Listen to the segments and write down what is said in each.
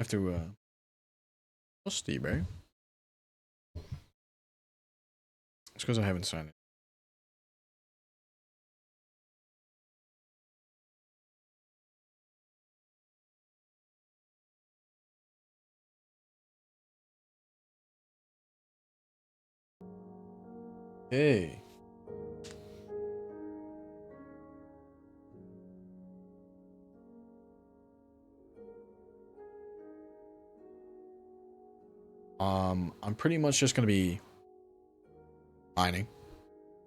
have to post eBay. It's because I haven't signed it. Hey. I'm pretty much just gonna be mining.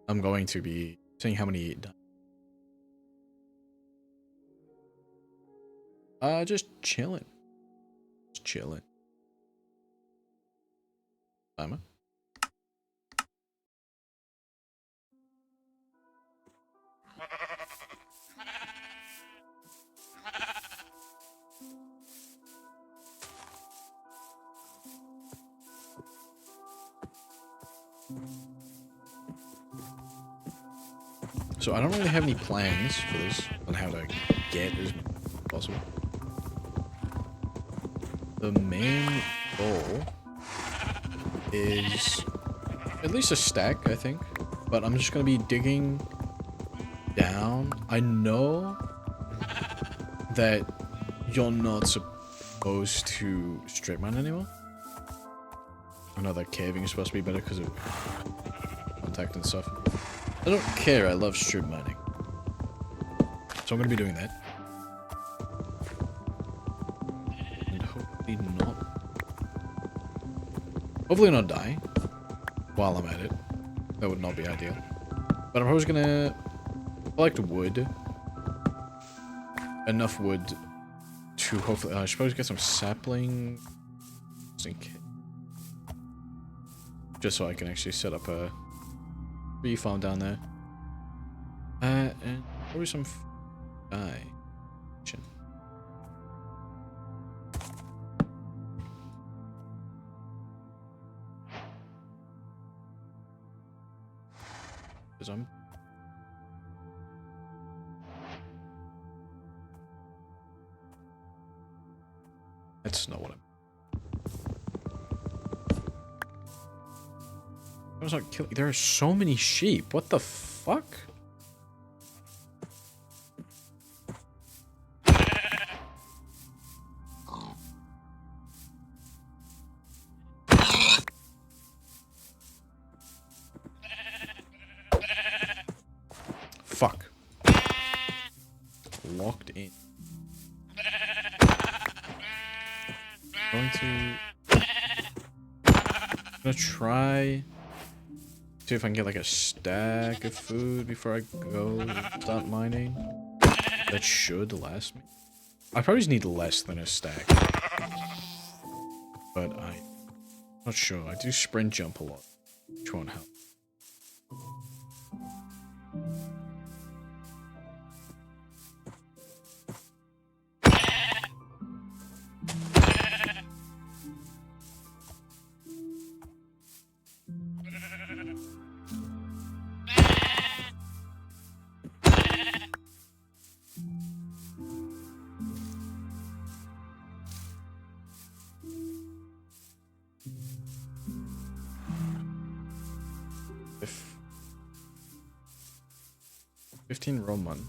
I'm going to be seeing how many. Just chilling. Just chilling. Timer. So I don't really have any plans for this on how to get as much as possible. The main goal is at least a stack, I think. But I'm just gonna be digging down. I know that you're not supposed to strip mine anymore. I know that caving is supposed to be better because of contact and stuff. I don't care, I love strip mining. So I'm gonna be doing that. And hopefully not die while I'm at it. That would not be ideal. But I'm probably gonna collect wood. Enough wood to hopefully, I should probably get some sapling. Just so I can actually set up a tree farm down there. And probably some dye. Because I'm that's not what I'm. I was not killing. There are so many sheep. What the fuck? Fuck. Locked in. I'm gonna try. See if I can get like a stack of food before I go start mining. That should last me. I probably just need less than a stack. But I'm not sure. I do sprint jump a lot, which won't help. If 15 Roman.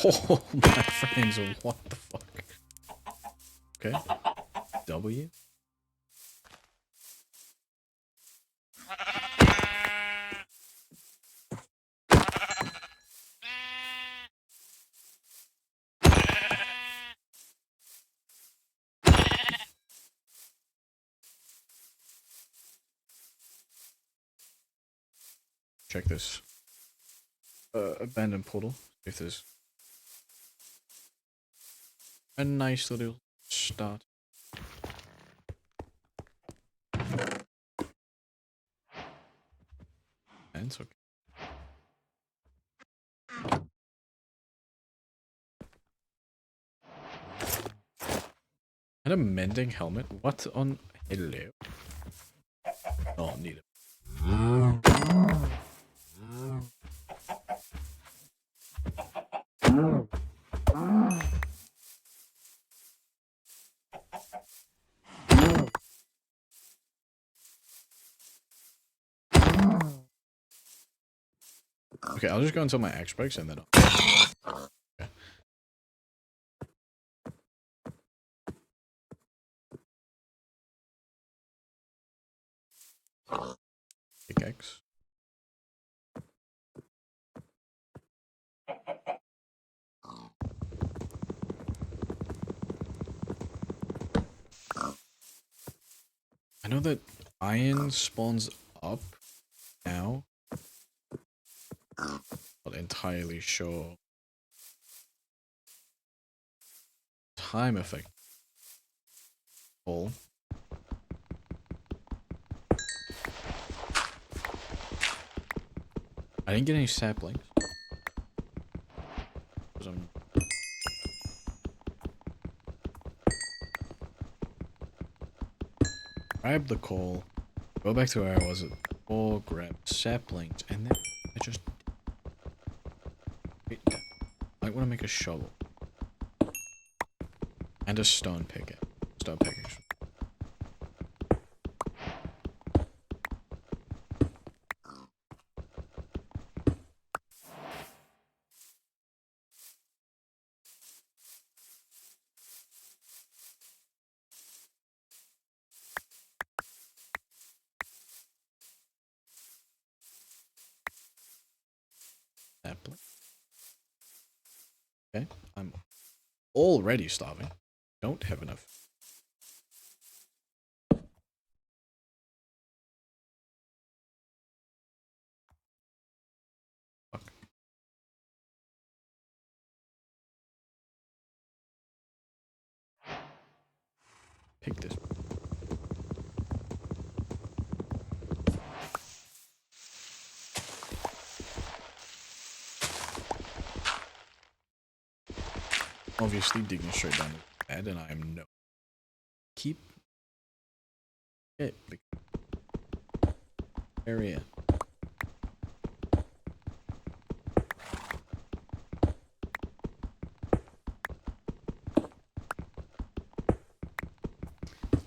Oh my frames, what the fuck? Okay. W. Check this. Abandoned portal. If there's a nice little start. And it's okay. And a mending helmet? What on... Hello? Oh, need it. Okay, I'll just go until my axe breaks and then I'll... Okay. Pickaxe. I know that iron spawns up now. Not entirely sure. Time effect. All. I didn't get any saplings. Grab the coal. Go back to where I was at. Or grab saplings. And then I just... Wait, I might want to make a shovel. And a stone pickaxe. Stone pickaxe. Sapling. Okay, I'm already starving. Don't have enough. Fuck. Pick this. Obviously digging straight down the bed, and I am no. Keep it. Area.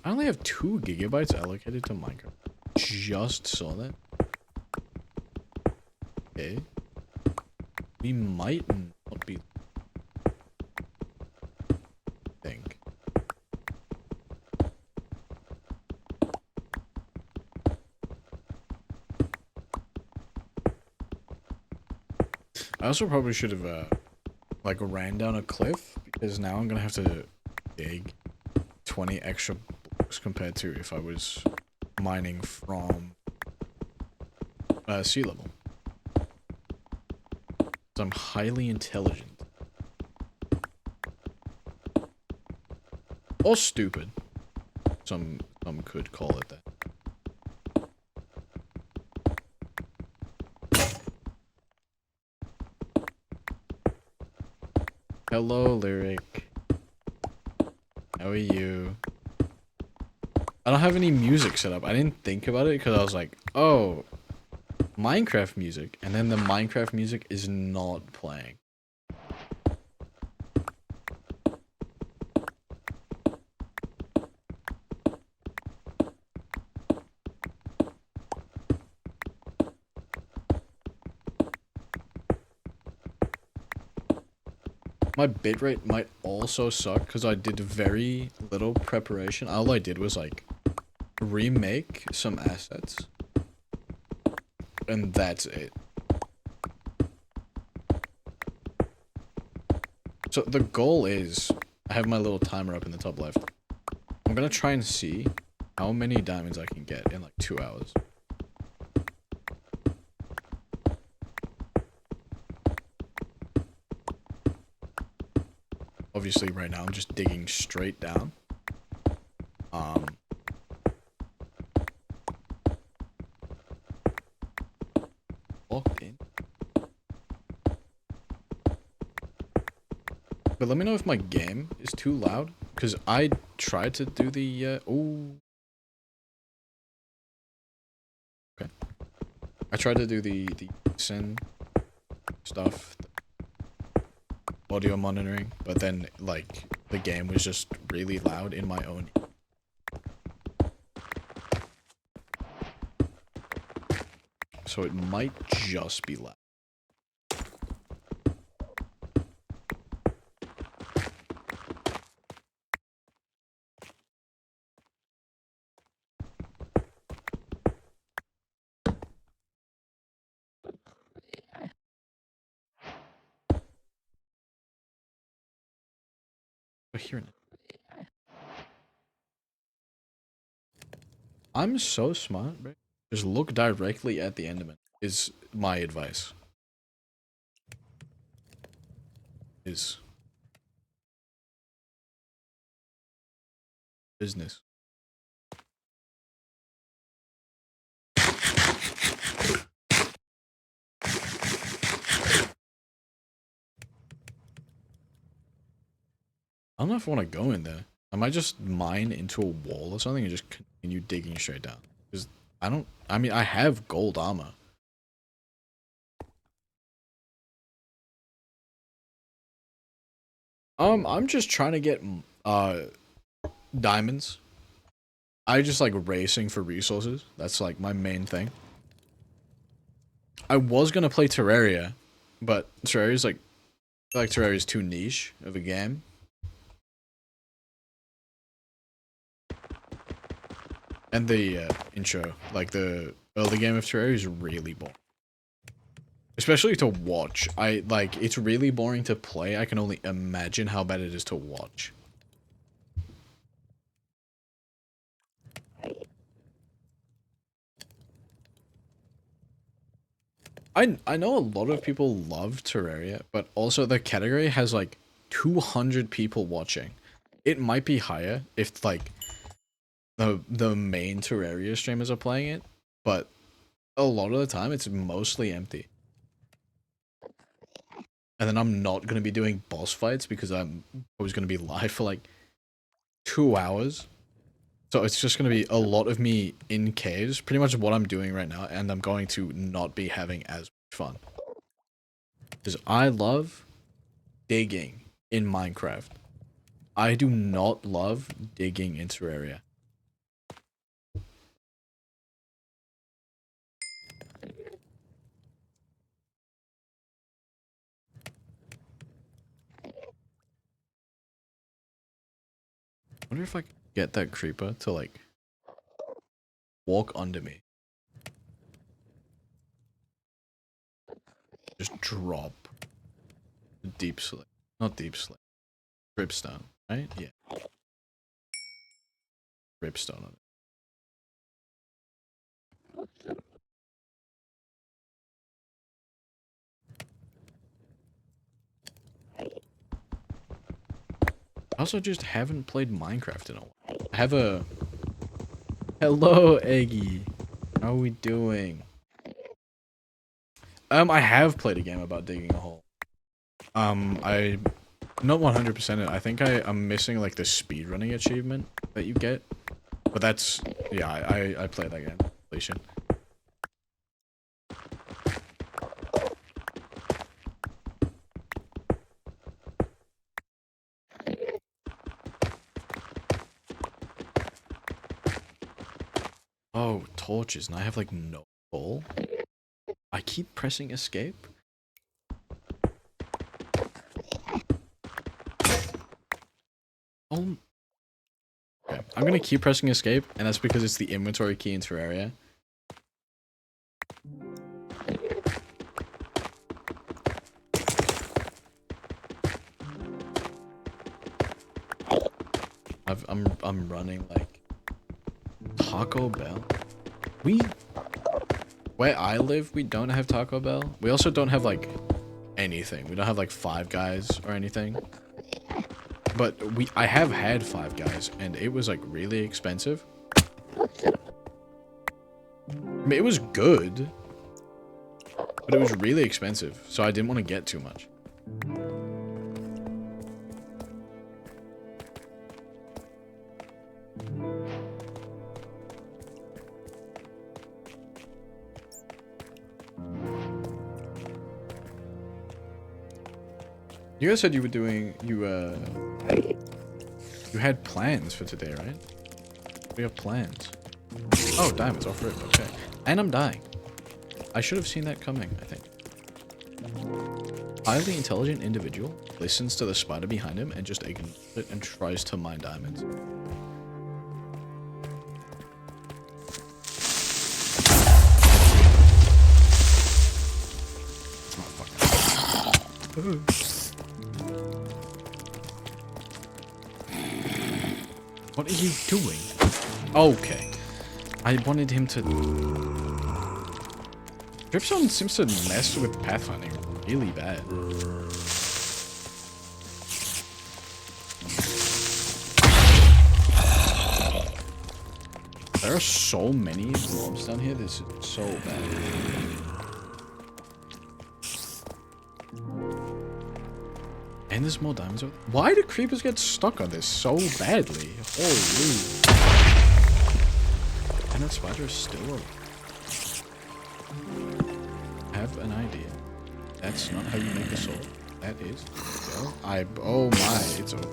I only have 2 gigabytes allocated to Minecraft. Just saw that. Okay. We might not be... think. I also probably should have, like, ran down a cliff, because now I'm gonna have to dig 20 extra blocks compared to if I was mining from sea level. So I'm highly intelligent. Or stupid. Some could call it that. Hello, Lyric. How are you? I don't have any music set up. I didn't think about it because I was like, oh, Minecraft music. And then the Minecraft music is not playing. My bitrate might also suck because I did very little preparation. All I did was like remake some assets. And that's it. So the goal is, I have my little timer up in the top left. I'm gonna try and see how many diamonds I can get in like 2 hours. Obviously right now I'm just digging straight down. Locked in. But let me know if my game is too loud, because I tried to do the, oh. Okay. I tried to do the send stuff, audio monitoring, but then, like, the game was just really loud in my own. So it might just be loud. But here, I'm so smart, bro. Just look directly at the Enderman is my advice. Is business. I don't know if I want to go in there. I might just mine into a wall or something and just continue digging straight down. Because I mean, I have gold armor. I'm just trying to get, diamonds. I just like racing for resources. That's like my main thing. I was gonna play Terraria, but Terraria's like, I feel like Terraria's too niche of a game. And the intro, like the early game of Terraria is really boring. Especially to watch. It's really boring to play. I can only imagine how bad it is to watch. I know a lot of people love Terraria, but also the category has like 200 people watching. It might be higher if like the main Terraria streamers are playing it, but a lot of the time it's mostly empty. And then I'm not going to be doing boss fights because I'm always going to be live for like 2 hours. So it's just going to be a lot of me in caves, pretty much what I'm doing right now, and I'm going to not be having as much fun. Because I love digging in Minecraft. I do not love digging in Terraria. I wonder if I can get that creeper to like walk under me. Just drop. Deep slate. Not deep slate. Ripstone, right? Yeah. Ripstone on it. I also just haven't played Minecraft in a while. I have a... Hello, Eggy. How are we doing? I have played a game about digging a hole. I... Not 100% it. I think I'm missing, like, the speedrunning achievement that you get. But that's... Yeah, I played that game. Completion. Oh, torches, and I have, like, no coal. I keep pressing escape. Oh... Okay, I'm gonna keep pressing escape, and that's because it's the inventory key in Terraria. I'm running like Taco Bell. Where I live, we don't have Taco Bell. We also don't have like anything. We don't have like Five Guys or anything. But I have had Five Guys, and it was like really expensive. I mean, it was good, but it was really expensive, so I didn't want to get too much. You guys said you were doing, you had plans for today, right? We have plans. Oh, diamonds off rip, okay. And I'm dying. I should have seen that coming, I think. Highly intelligent individual listens to the spider behind him and just ignores it and tries to mine diamonds. What are you doing? Okay. I wanted him to... Dripstone seems to mess with pathfinding really bad. There are so many mobs down here, this is so bad. And there's more diamonds over there. Why do creepers get stuck on this so badly? Holy. And that spider is still alive. Have an idea. That's not how you make a sword. That is. Well, oh my, it's over.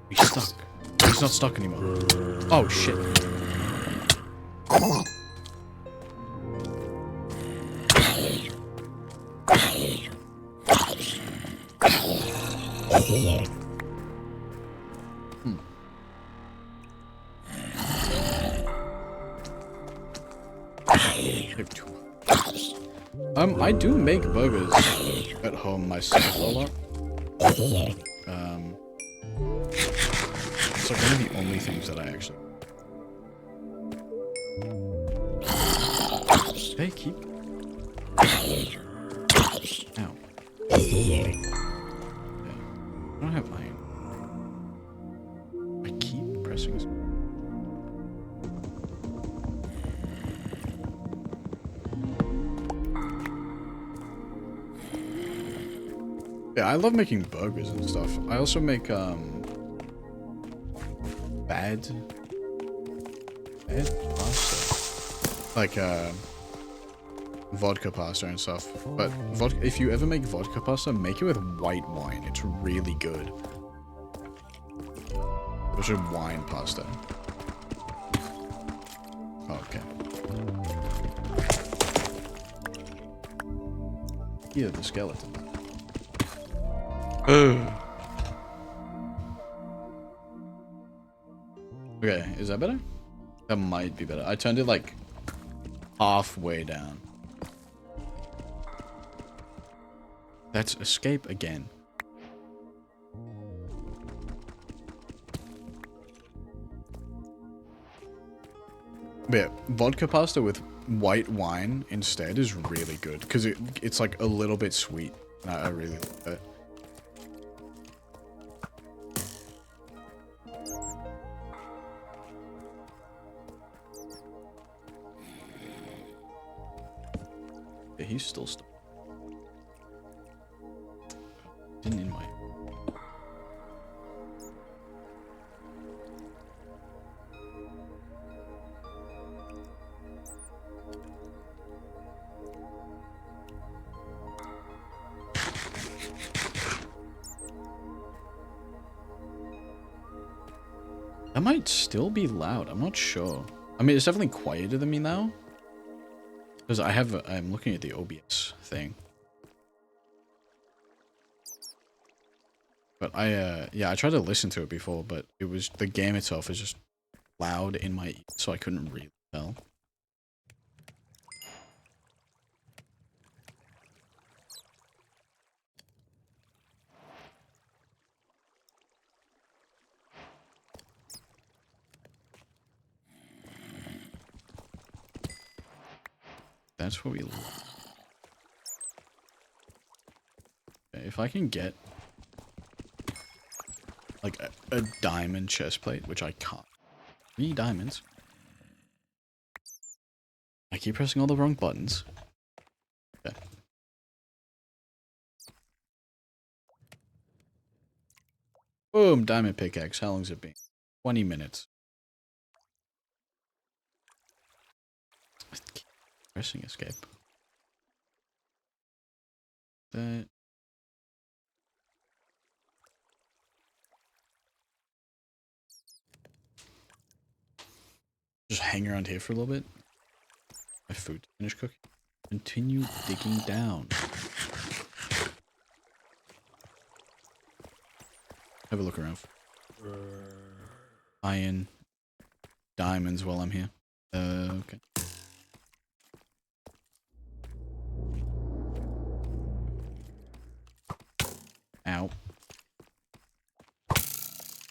He's stuck. He's not stuck anymore. Oh shit. I do make burgers at home myself a lot. It's like one of the only things that I actually... Hey, keep... Ow. Okay. I don't have iron. I keep pressing this. Yeah, I love making burgers and stuff. I also make, bad pasta. Like, vodka pasta and stuff. But if you ever make vodka pasta, make it with white wine. It's really good. Those are wine pasta. Okay. Yeah, the skeleton. Okay, is that better? That might be better. I turned it like halfway down. Let's escape again. But yeah, vodka pasta with white wine instead is really good because it's like a little bit sweet. I really like that. Yeah, he's still stuck. Didn't in my... That might still be loud. I'm not sure. I mean, it's definitely quieter than me now. Because I'm looking at the OBS thing. But yeah, I tried to listen to it before, but it was, the game itself is just loud in my ear, so I couldn't really tell. That's what we love. Okay, if I can get like a diamond chest plate, which I can't. 3 diamonds. I keep pressing all the wrong buttons. Okay. Boom, diamond pickaxe. How long's it been? 20 minutes. Pressing escape. That. Just hang around here for a little bit. My food finish cooking. Continue digging down. Have a look around. Iron. Diamonds while I'm here. Okay. Ow.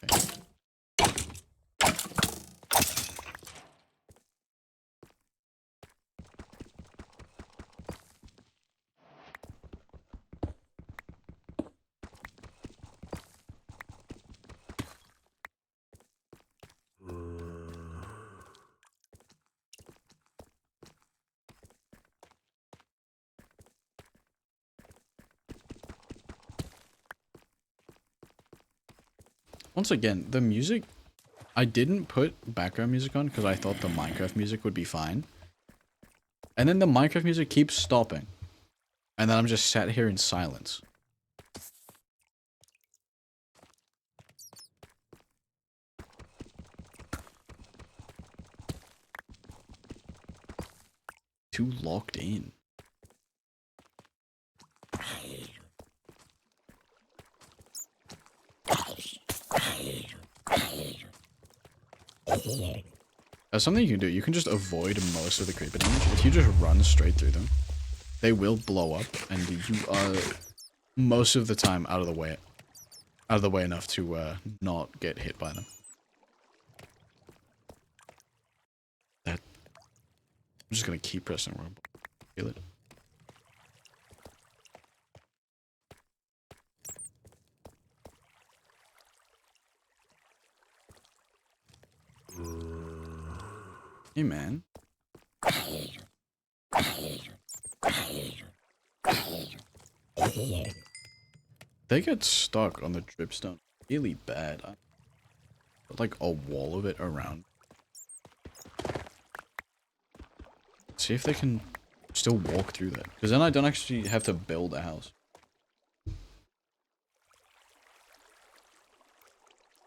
Okay. Once again, the music, I didn't put background music on because I thought the Minecraft music would be fine. And then the Minecraft music keeps stopping. And then I'm just sat here in silence. Too locked in. That's something you can do. You can just avoid most of the creeper damage. If you just run straight through them, they will blow up, and you are most of the time out of the way enough to not get hit by them. I'm just gonna keep pressing run. Feel it. Hey man. They get stuck on the dripstone really bad. I put like a wall of it around. See if they can still walk through that. Because then I don't actually have to build a house.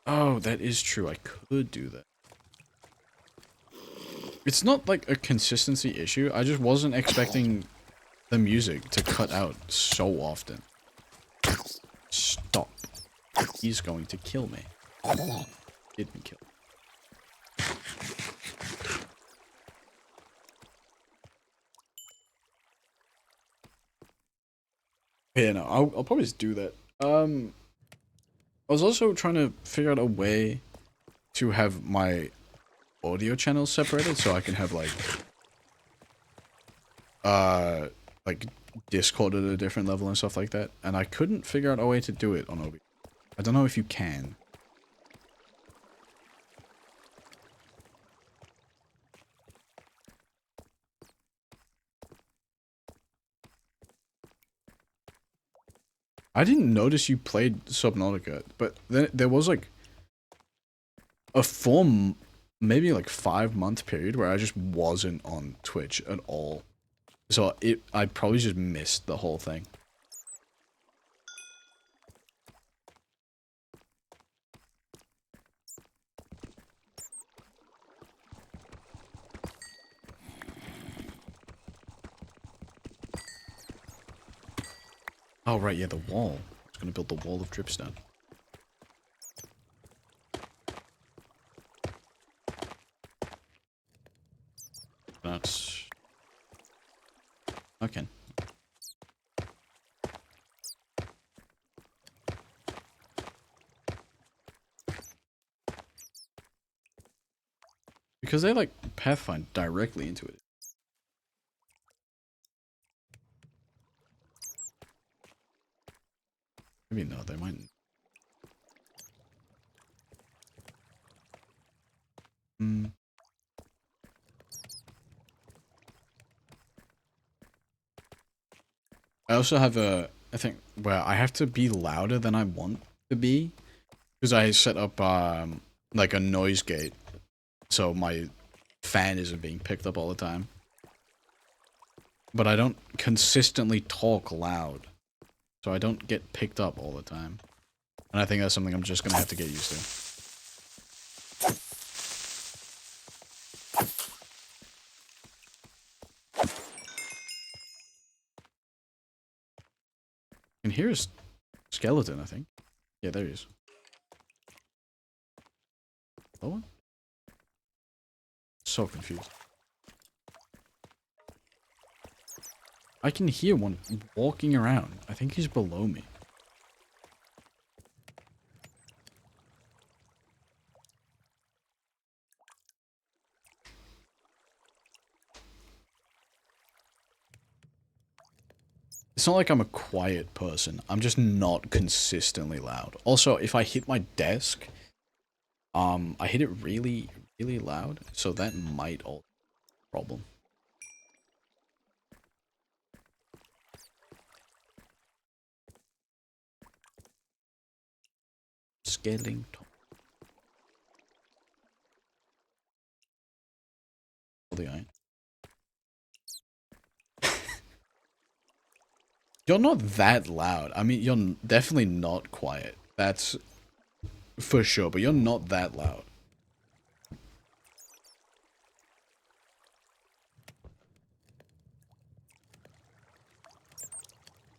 Oh, that is true. I could do that. It's not like a consistency issue. I just wasn't expecting the music to cut out so often. Stop. He's going to kill me. Didn't kill me. Yeah, no, I'll probably just do that. I was also trying to figure out a way to have my audio channels separated so I can have like Discord at a different level and stuff like that. And I couldn't figure out a way to do it on OBS. I don't know if you can. I didn't notice you played Subnautica, but then there was like a full, maybe like 5-month period where I just wasn't on Twitch at all. So I probably just missed the whole thing. Oh right, yeah, the wall. I was gonna build the wall of dripstone. That's okay. Because they like pathfind directly into it. Maybe no, they might. Hmm. I also have a thing where I have to be louder than I want to be Because I set up like a noise gate, so my fan isn't being picked up all the time. But I don't consistently talk loud, so I don't get picked up all the time. And I think that's something I'm just gonna have to get used to. And here's skeleton, I think. Yeah, there he is. Oh, one? So confused. I can hear one walking around. I think he's below me. It's not like I'm a quiet person. I'm just not consistently loud. Also, if I hit my desk, I hit it really, really loud, so that might also be a problem. Scaling top. Oh, the iron. You're not that loud. I mean, you're definitely not quiet. That's for sure, but you're not that loud.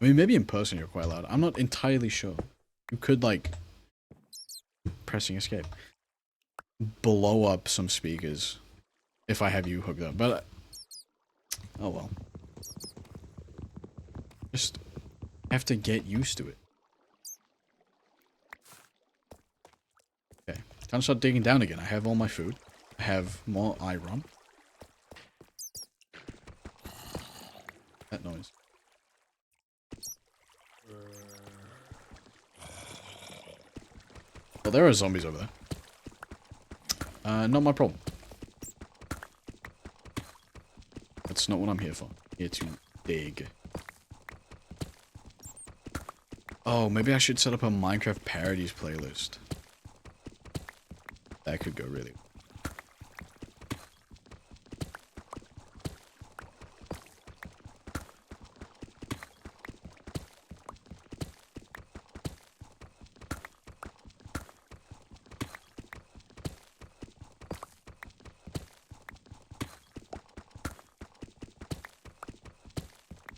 I mean, maybe in person you're quite loud. I'm not entirely sure. You could, like, pressing escape, blow up some speakers if I have you hooked up, but oh well. Just have to get used to it. Okay, time to start digging down again. I have all my food. I have more iron. That noise. Well, there are zombies over there. Not my problem. That's not what I'm here for. I'm here to dig. Oh, maybe I should set up a Minecraft parodies playlist. That could go really well.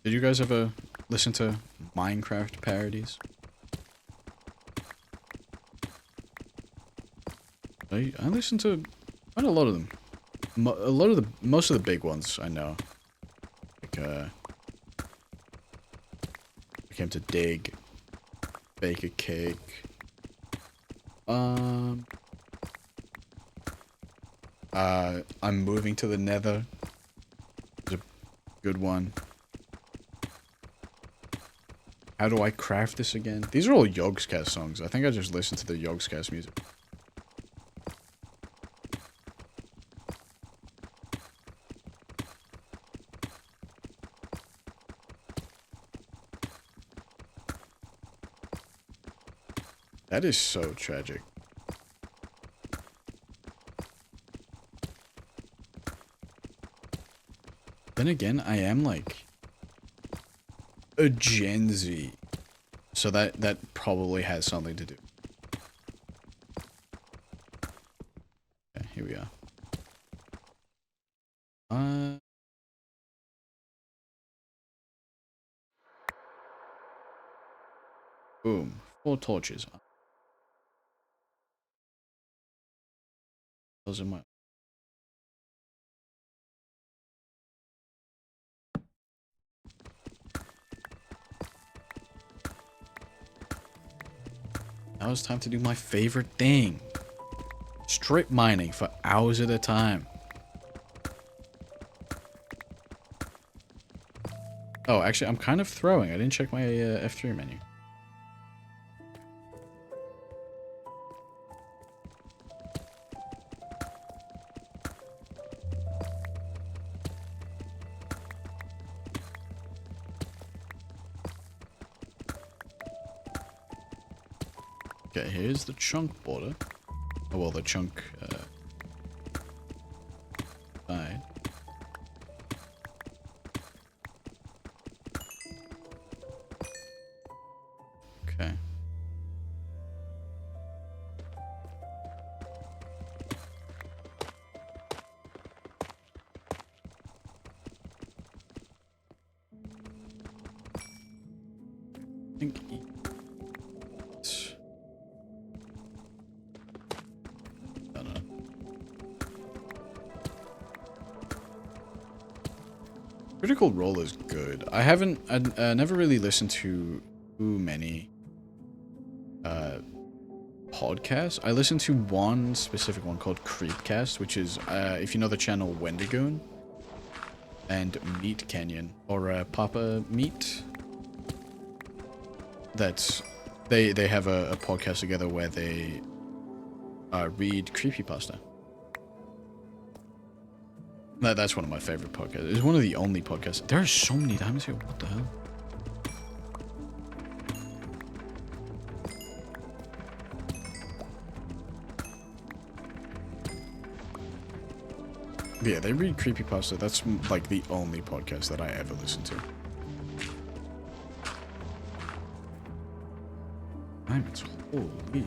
Did you guys ever listen to Minecraft parodies? I listened to quite a lot of them. Most of the big ones I know. Like, I came to dig, bake a cake. I'm moving to the Nether. It's a good one. How do I craft this again? These are all Yogscast songs. I think I just listened to the Yogscast music. That is so tragic. Then again, I am like a Gen Z, so that probably has something to do. Okay, here we are. Boom, 4 torches. Those are my. Now it's time to do my favorite thing. Strip mining for hours at a time. Oh, actually, I'm kind of throwing. I didn't check my F3 menu. Okay, here's the chunk border. Oh, well, the chunk, side. Okay. I think eat. I don't know. Critical Role is good. I never really listened to too many podcasts. I listened to one specific one called Creepcast, which is, if you know the channel Wendigoon and Meat Canyon, or Papa Meat. That's, they have a podcast together where they read creepypasta. That's one of my favorite podcasts. It's one of the only podcasts. There are so many diamonds here. What the hell? Yeah, they read creepypasta. That's like the only podcast that I ever listen to. Diamonds, holy.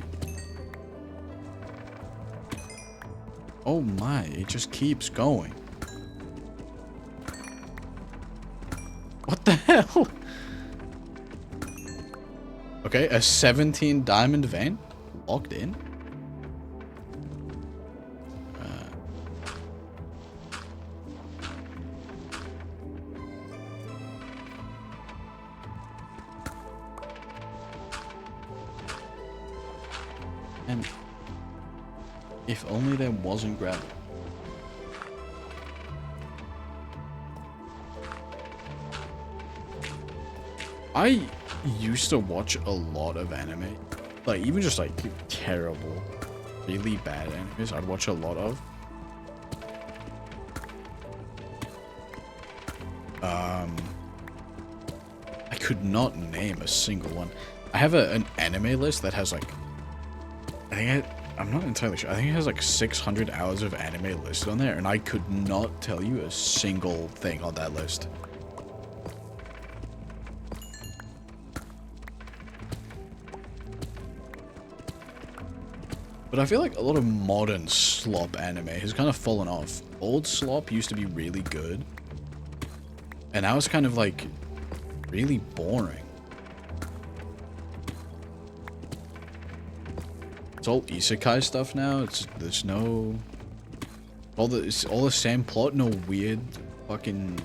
Oh my, it just keeps going. What the hell? Okay, a 17 diamond vein locked in. And if only there wasn't gravel. I used to watch a lot of anime. Like, even just like terrible, really bad animes I'd watch a lot of. I could not name a single one. I have an anime list that has like, I'm not entirely sure. I think it has like 600 hours of anime listed on there, and I could not tell you a single thing on that list. But I feel like a lot of modern slop anime has kind of fallen off. Old slop used to be really good, and now it's kind of like really boring. It's all isekai stuff now. There's no it's all the same plot, no weird fucking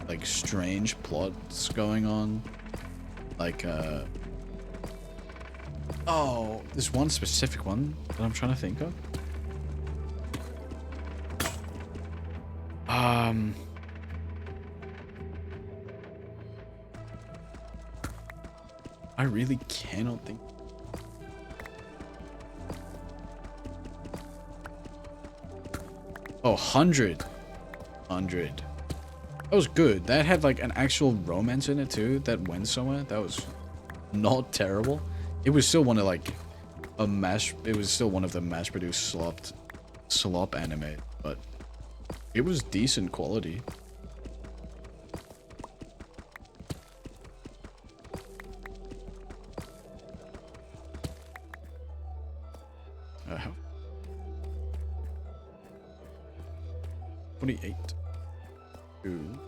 like strange plots going on. Like oh, there's one specific one that I'm trying to think of. I really cannot think. Oh, 100. That was good. That had like an actual romance in it too that went somewhere. That was not terrible. It was still one of like it was still one of the mass-produced slop anime, but it was decent quality. Uh, 28. 2.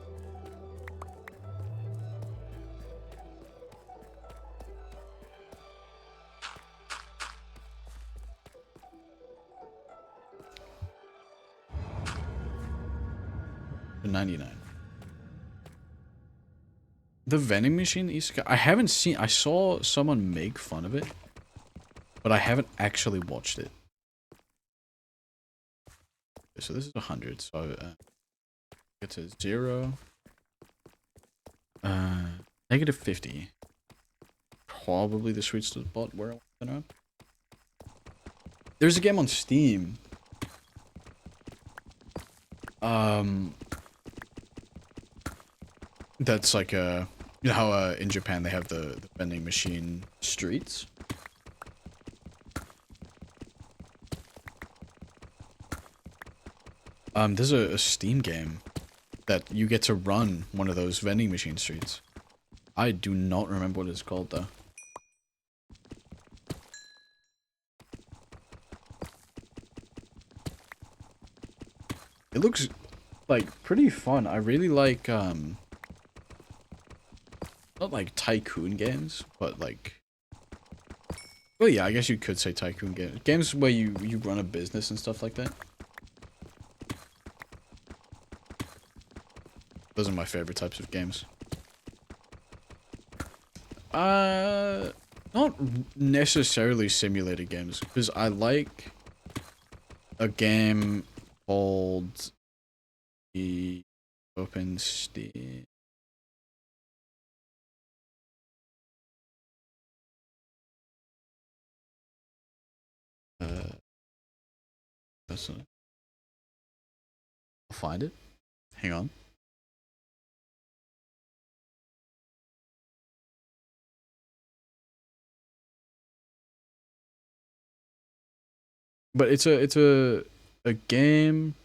$99. The vending machine isekai. I saw someone make fun of it, but I haven't actually watched it. Okay, so this is 100. So get to 0. Negative 50. Probably the sweet spot where I want to know. There's a game on Steam. That's like you know how in Japan they have the vending machine streets? There's a Steam game that you get to run one of those vending machine streets. I do not remember what it's called though. It looks like pretty fun. I really like not like tycoon games, but like, well, yeah, I guess you could say tycoon games. Games where you run a business and stuff like that. Those are my favorite types of games. Not necessarily simulator games, because I like a game called the Open Steam. That's a, I'll find it. Hang on. But it's a game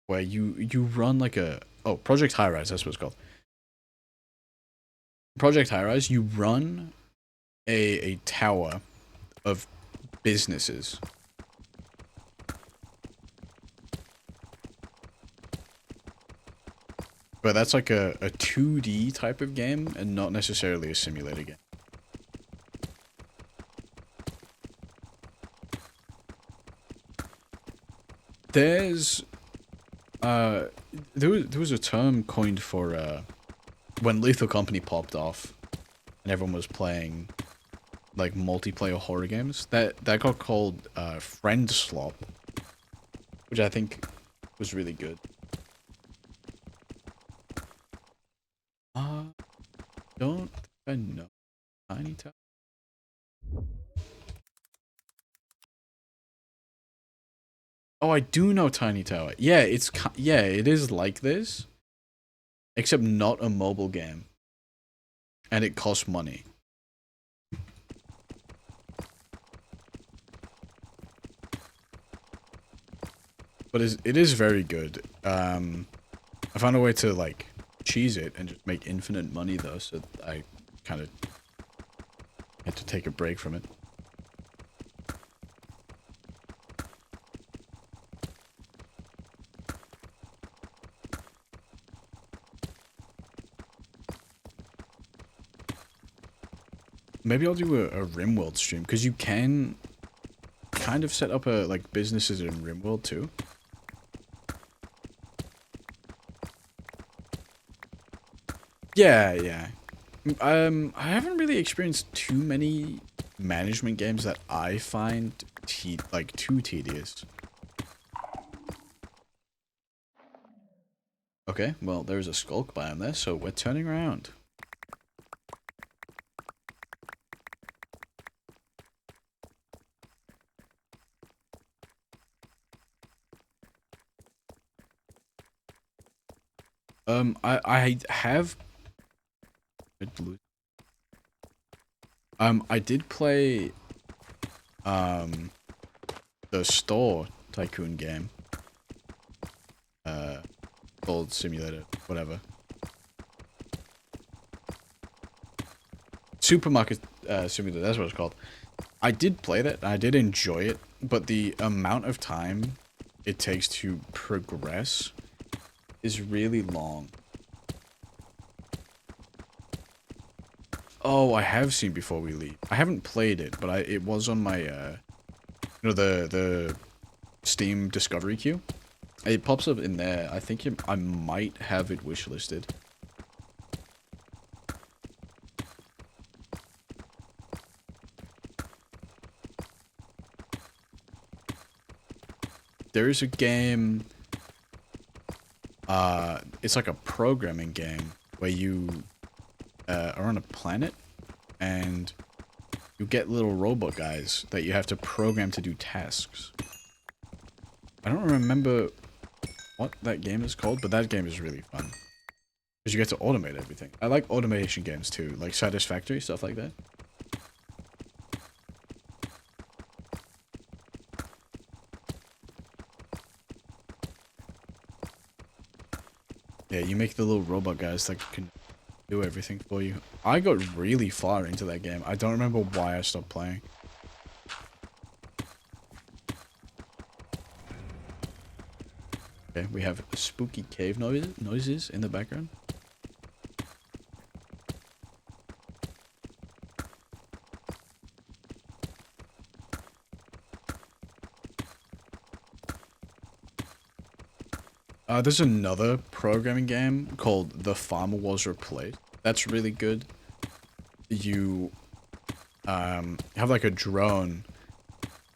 where you run like a Project High Rise, that's what it's called. Project High Rise, you run a tower of businesses. But that's like a 2D type of game and not necessarily a simulator game. There's there was a term coined for when Lethal Company popped off and everyone was playing like multiplayer horror games. That got called friend slop, which I think was really good. Don't I know Tiny Tower? Oh, I do know Tiny Tower. Yeah, it is like this, except not a mobile game, and it costs money. But it is very good. I found a way to like cheese it and just make infinite money though, so I kind of had to take a break from it. Maybe I'll do a RimWorld stream, because you can kind of set up a like businesses in RimWorld too. Yeah, yeah. I haven't really experienced too many management games that I find too tedious. Okay, well, there's a skulk biome there, so we're turning around. I have. I did play the store tycoon game. Gold simulator, whatever. Supermarket simulator, that's what it's called. I did play that, I did enjoy it, but the amount of time it takes to progress is really long. Oh, I have seen Before We Leave. I haven't played it, but it was on my the Steam discovery queue. It pops up in there. I think I might have it wishlisted. There is a game, it's like a programming game where you are on a planet and you get little robot guys that you have to program to do tasks. I don't remember what that game is called, but that game is really fun. Because you get to automate everything. I like automation games too, like Satisfactory, stuff like that. Yeah, you make the little robot guys that can do everything for you. I got really far into that game. I don't remember why I stopped playing. Okay, we have spooky cave noises in the background. There's another programming game called The Farmer Was Replaced. That's really good. You have like a drone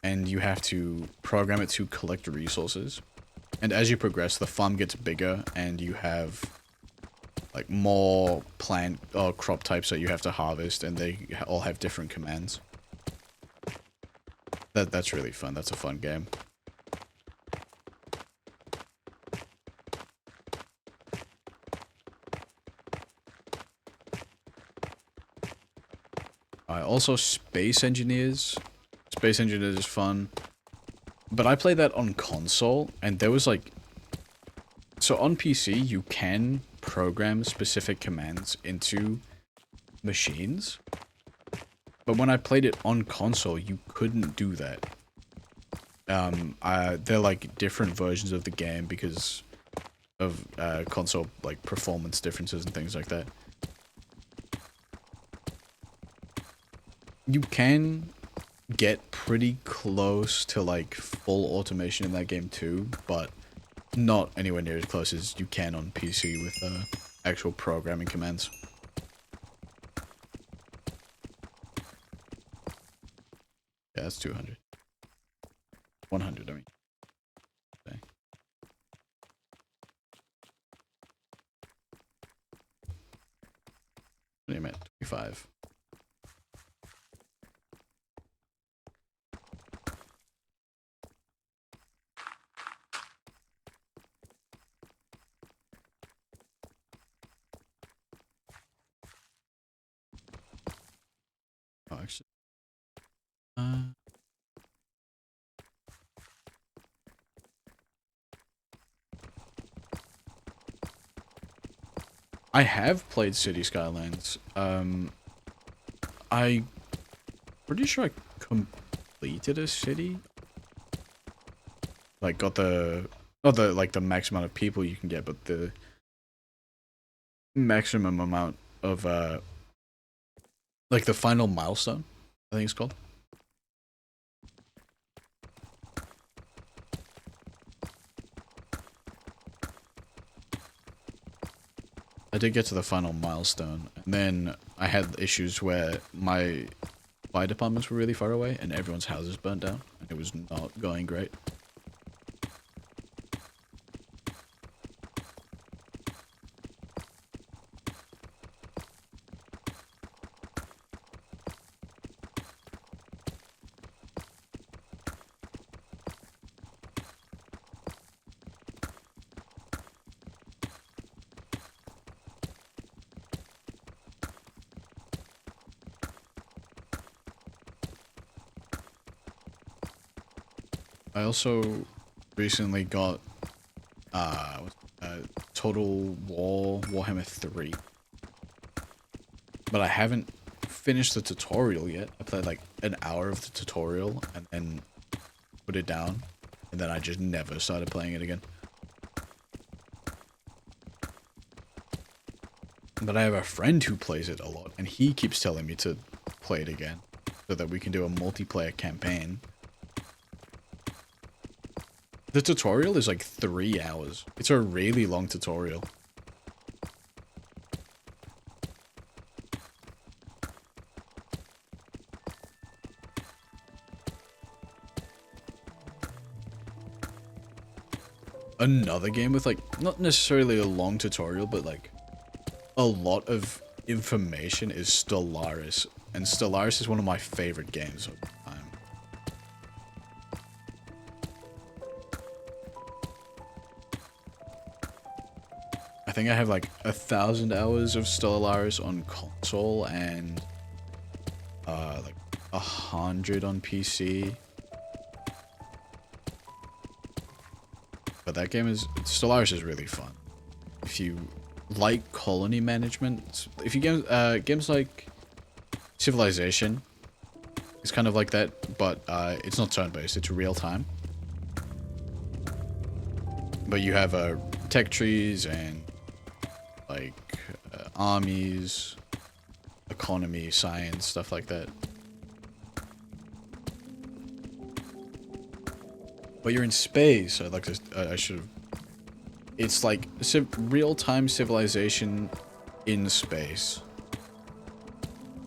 and you have to program it to collect resources. And as you progress, the farm gets bigger and you have like more plant or crop types that you have to harvest, and they all have different commands. That's really fun. That's a fun game. Also Space Engineers. Space Engineers is fun. But I played that on console, and there was like... So on PC, you can program specific commands into machines. But when I played it on console, you couldn't do that. They're like different versions of the game because of console like performance differences and things like that. You can get pretty close to like full automation in that game too, but not anywhere near as close as you can on PC with actual programming commands. Yeah, that's 200. 100, I mean. Okay. What do you mean? 25. Oh, actually. I have played City Skylines. I pretty sure I completed a city. Like got the not the like the max amount of people you can get, but the maximum amount of like the final milestone, I think it's called. I did get to the final milestone, and then I had issues where my fire departments were really far away, and everyone's houses burnt down, and it was not going great. I also recently got Total War Warhammer 3. But I haven't finished the tutorial yet. I played like an hour of the tutorial and then put it down. And then I just never started playing it again. But I have a friend who plays it a lot, and he keeps telling me to play it again so that we can do a multiplayer campaign. The tutorial is like 3 hours. It's a really long tutorial. Another game with like, not necessarily a long tutorial, but like a lot of information is Stellaris. And Stellaris is one of my favorite games of the time. I think I have like 1,000 hours of Stellaris on console and like 100 on PC. But that game is, Stellaris is really fun. if you like colony management, if you games like Civilization, it's kind of like that, but it's not turn-based, it's real time. But you have tech trees and like armies, economy, science, stuff like that. But you're in space. I'd like to. I should have. It's like real-time civilization in space,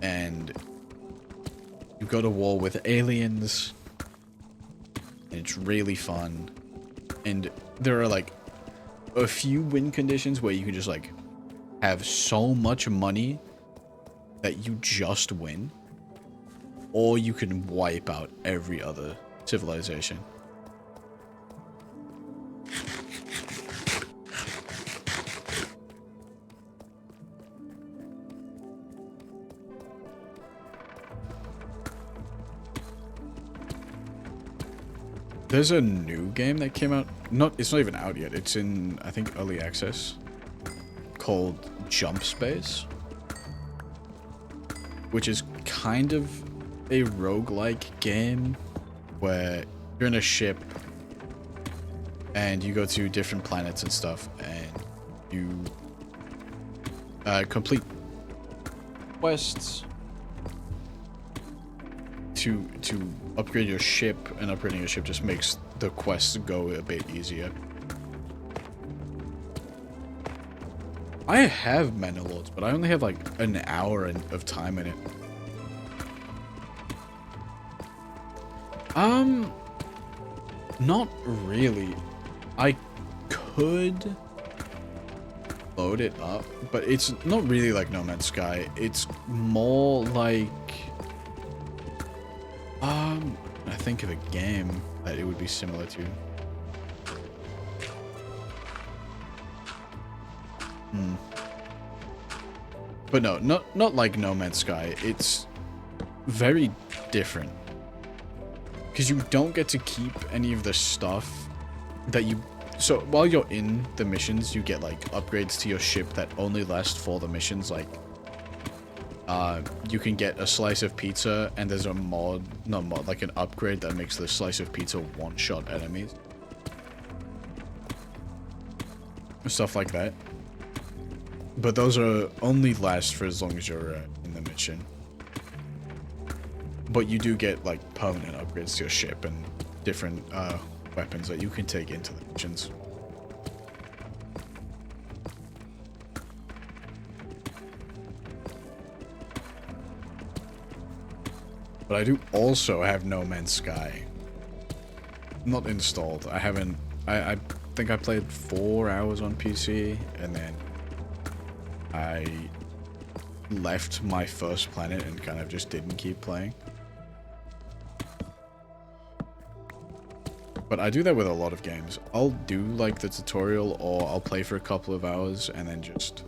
and you go to war with aliens. And it's really fun, and there are like a few win conditions where you can just like have so much money that you just win, or you can wipe out every other civilization. There's a new game that came out. It's not even out yet. It's in, I think, early access, called Jump Space, which is kind of a roguelike game where you're in a ship and you go to different planets and stuff, and you complete quests to upgrade your ship, and upgrading your ship just makes the quests go a bit easier. I have Mana Lords, but I only have like an hour of time in it. Not really. I could load it up, but it's not really like No Man's Sky. It's more like I think of a game that it would be similar to. But no, not like No Man's Sky. It's very different, because you don't get to keep any of the stuff that you... So while you're in the missions, you get like upgrades to your ship that only last for the missions. Like you can get a slice of pizza, and there's a like an upgrade that makes the slice of pizza one-shot enemies. Stuff like that. But those are only last for as long as you're in the mission. But you do get like permanent upgrades to your ship and different weapons that you can take into the missions. But I do also have No Man's Sky. Not installed. I haven't... I think I played 4 hours on PC, and then I left my first planet and kind of just didn't keep playing. But I do that with a lot of games. I'll do like the tutorial, or I'll play for a couple of hours and then just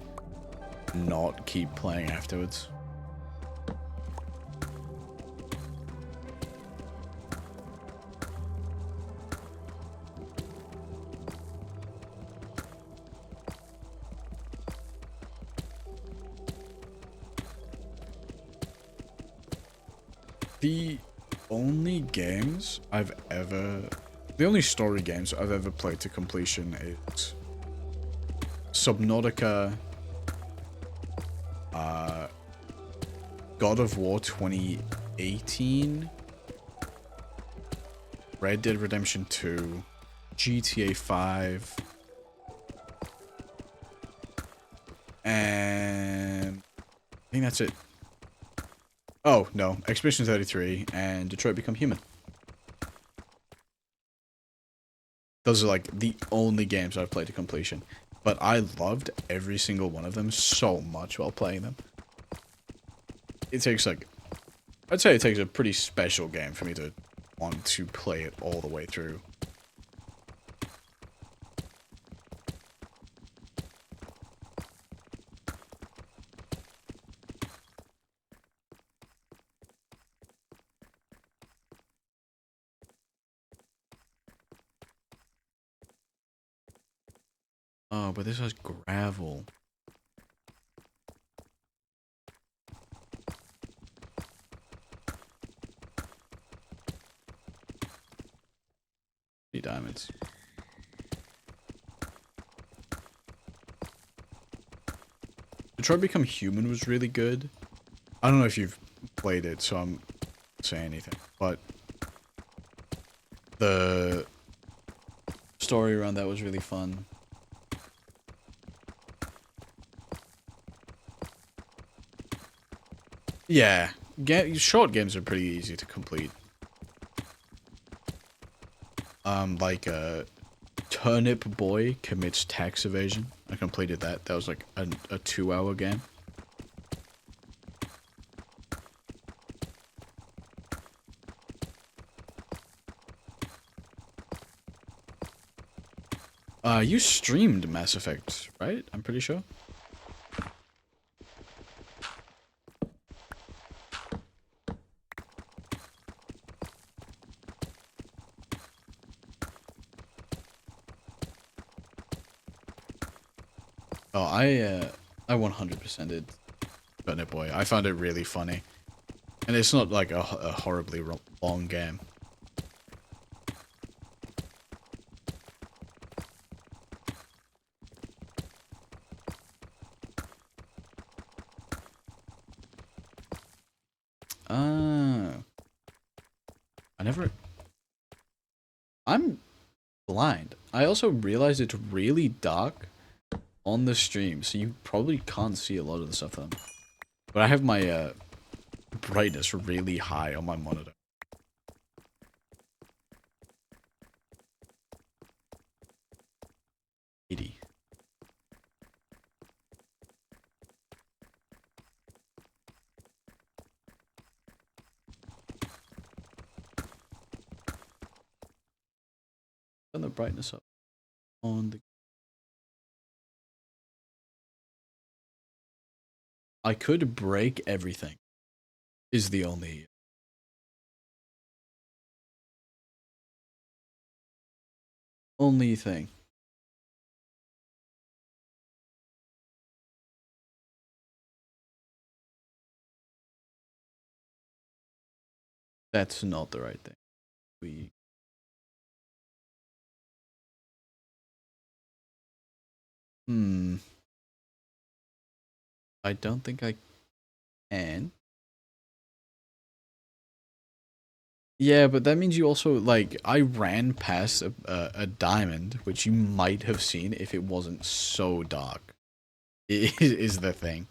not keep playing afterwards. The only games I've ever... The only story games I've ever played to completion is Subnautica, God of War 2018, Red Dead Redemption 2, GTA 5, and I think that's it. Oh, no, Expedition 33 and Detroit Become Human. Those are like the only games I've played to completion. But I loved every single one of them so much while playing them. It takes like... I'd say it takes a pretty special game for me to want to play it all the way through. Oh, but this has gravel. Diamonds. Detroit Become Human was really good. I don't know if you've played it, so I'm saying anything, but the story around that was really fun. Yeah, short games are pretty easy to complete. Like Turnip Boy Commits Tax Evasion. I completed that. That was like a 2-hour game. You streamed Mass Effect, right? I'm pretty sure. Oh, I 100% did Turnip Boy. I found it really funny. And it's not like a horribly long game. I never... I'm blind. I also realized it's really dark on the stream, so you probably can't see a lot of the stuff then. But I have my brightness really high on my monitor. 80. Turn the brightness up on the... I could break everything. Is the only thing. That's not the right thing. Hmm. I don't think I can. Yeah, but that means you also, like, I ran past a diamond, which you might have seen if it wasn't so dark. Is the thing.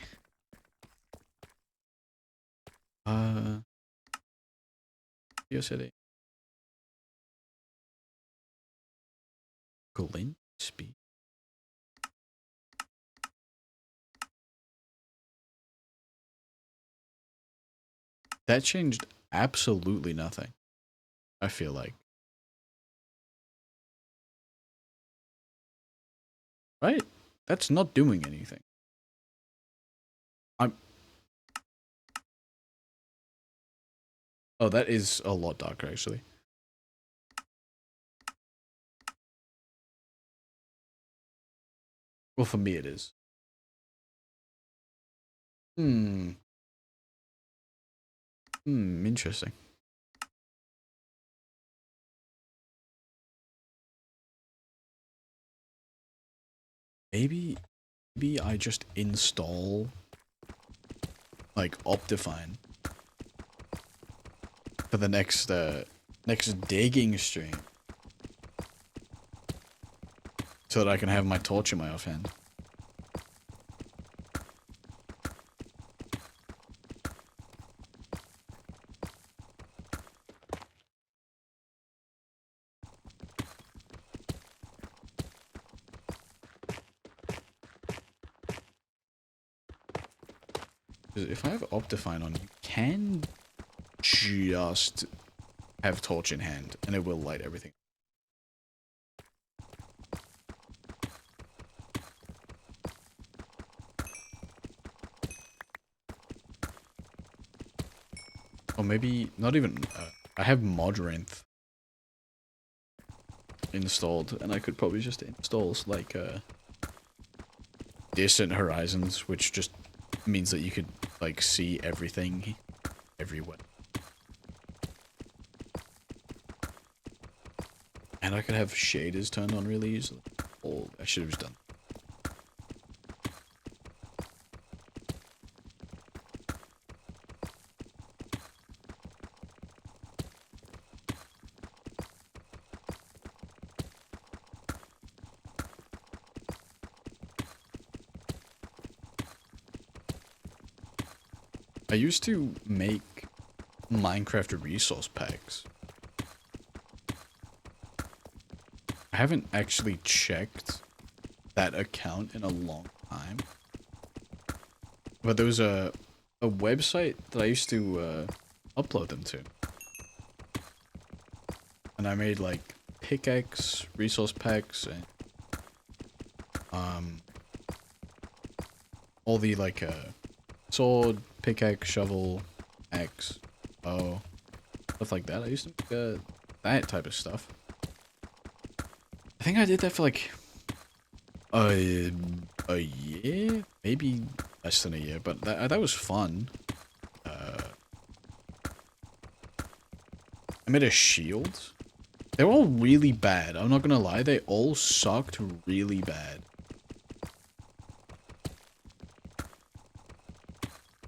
Your city. Glint speed. That changed absolutely nothing. I feel like. Right? That's not doing anything. I'm... Oh, that is a lot darker, actually. Well, for me it is. Hmm. Interesting. Maybe I just install, like, Optifine for the next digging stream, so that I can have my torch in my offhand. Because if I have Optifine on, you can just have torch in hand, and it will light everything. Or maybe not even. I have Modrinth installed, and I could probably just install like distant horizons, which just means that you could like see everything everywhere. And I could have shaders turned on really easily. Oh, I should have just done. I used to make Minecraft resource packs. I haven't actually checked that account in a long time. But there was a website that I used to upload them to. And I made like pickaxe resource packs and all the like sword, pickaxe, shovel, axe, bow, stuff like that. I used to make that type of stuff. I think I did that for like a year, maybe less than a year, but that was fun. I made a shield. They were all really bad. I'm not gonna lie, they all sucked really bad.